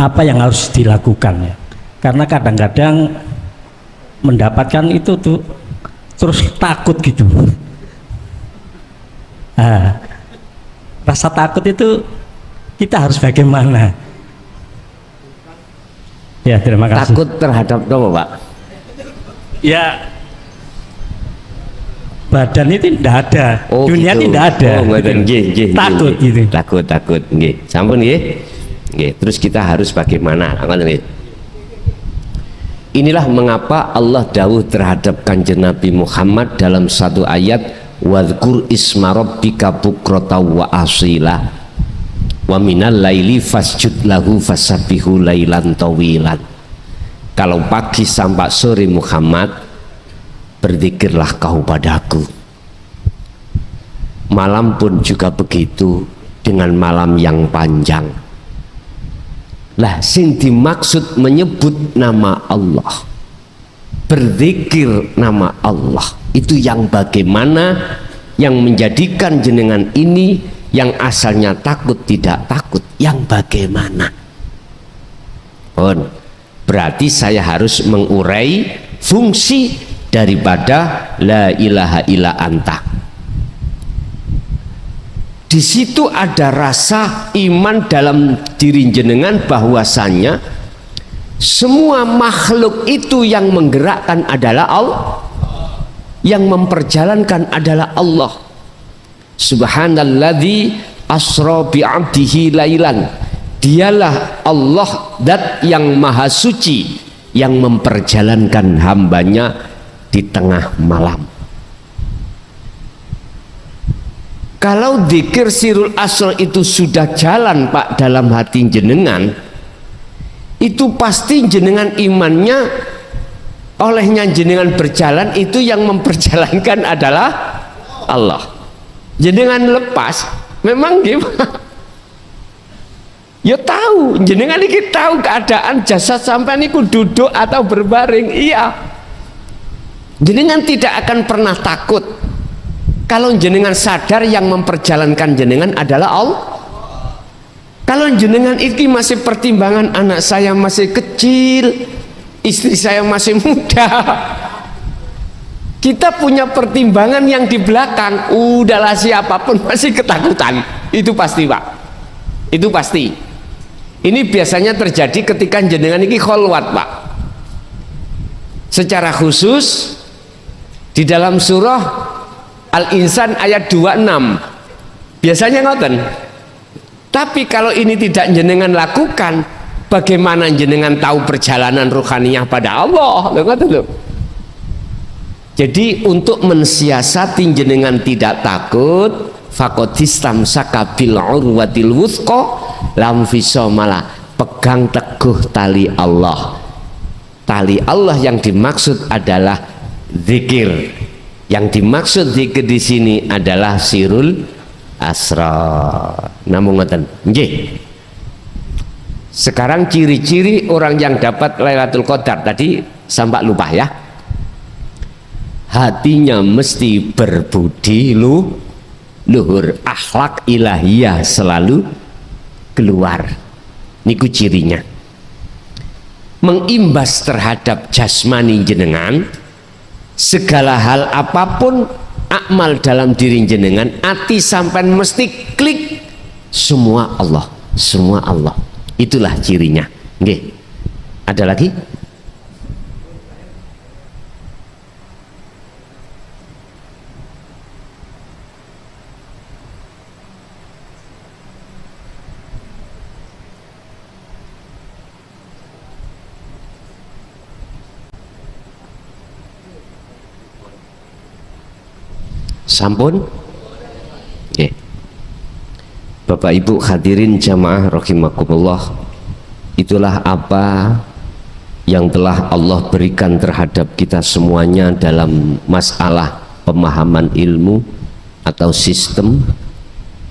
apa yang harus dilakukan ya? Karena kadang-kadang mendapatkan itu tuh terus takut gitu. Nah, rasa takut itu kita harus bagaimana? Ya, terima kasih. Takut terhadap apa, Pak? Ya, badan itu tidak ada, Oh, dunia gitu. tidak ada. Oh, ngoten. Nggih, nggih, Takut nggih. gitu. Takut. Nggih. Sampun nggih. Nggih, terus kita harus bagaimana? Ngoten nggih. Inilah mengapa Allah dawuh terhadap Kanjeng Nabi Muhammad dalam satu ayat, wadhkur isma rabbika bukrata wa asila wa minal laili fasjud lahu fasabbihu lailan tawilan. Kalau pagi sampai sore Muhammad, berzikirlah kau padaku. Malam pun juga begitu, dengan malam yang panjang. Lah sing dimaksud menyebut nama Allah, berzikir nama Allah, itu yang bagaimana, yang menjadikan jenengan ini yang asalnya takut tidak takut, yang bagaimana. Berarti saya harus mengurai fungsi daripada la ilaha illa anta. Di situ ada rasa iman dalam diri jenengan bahwasanya semua makhluk itu yang menggerakkan adalah Allah, yang memperjalankan adalah Allah. Subhanalladzi asra bi'abdihi lailan. Dialah Allah zat yang maha suci yang memperjalankan hambanya di tengah malam. Kalau dzikir sirul asr itu sudah jalan Pak dalam hati jenengan, itu pasti jenengan imannya olehnya jenengan berjalan, itu yang memperjalankan adalah Allah. Jenengan lepas memang gimana? Ya tahu, jenengan ini tahu keadaan jasad sampai niku duduk atau berbaring, iya. Jenengan tidak akan pernah takut kalau jenengan sadar yang memperjalankan jenengan adalah Allah. Kalau jenengan ini masih pertimbangan anak saya masih kecil, istri saya masih muda, kita punya pertimbangan yang di belakang, udahlah siapapun masih ketakutan. Itu pasti Pak, itu pasti. Ini biasanya terjadi ketika jenengan ini kholwat Pak. Secara khusus di dalam surah Al-Insan ayat 26 biasanya ngoten. Tapi kalau ini tidak jenengan lakukan, bagaimana jenengan tahu perjalanan ruhaniyah pada Allah? Jadi untuk mensiasati jenengan tidak takut, faqadistam sakabil urwatil wuthqa lam fisomala, pegang teguh tali Allah. Tali Allah yang dimaksud adalah zikir. Yang dimaksud zikir di sini adalah sirul asrar. Namun ngoten, nggih. Sekarang ciri-ciri orang yang dapat Lailatul Qadar tadi sampai lupa ya. Hatinya mesti berbudi luhur, akhlak ilahiyah selalu keluar. Niku cirinya. Mengimbas terhadap jasmani jenengan, segala hal apapun akmal dalam diri jenengan, ati sampai mesti klik semua Allah, semua Allah. Itulah cirinya. Nggih. Ada lagi? Sampun? Nggih. Bapak Ibu hadirin jamaah rahimakumullah, itulah apa yang telah Allah berikan terhadap kita semuanya dalam masalah pemahaman ilmu atau sistem,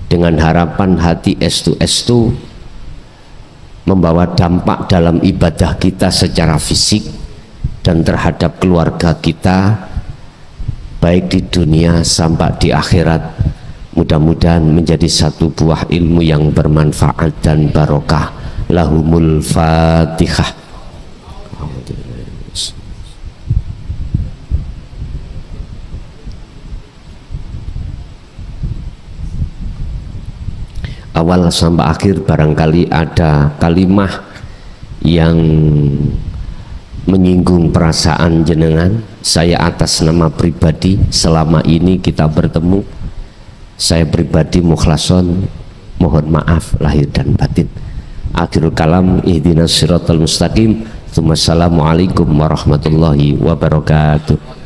dengan harapan hati estu-estu membawa dampak dalam ibadah kita secara fisik dan terhadap keluarga kita, baik di dunia sampai di akhirat. Mudah-mudahan menjadi satu buah ilmu yang bermanfaat dan barokah. Lahumul Fatihah. Awal sampai akhir barangkali ada kalimah yang menyinggung perasaan jenengan. Saya atas nama pribadi, selama ini kita bertemu, saya pribadi mukhlason mohon maaf lahir dan batin. Akhirul kalam, ihdinas siratal mustaqim. Assalamualaikum warahmatullahi wabarakatuh.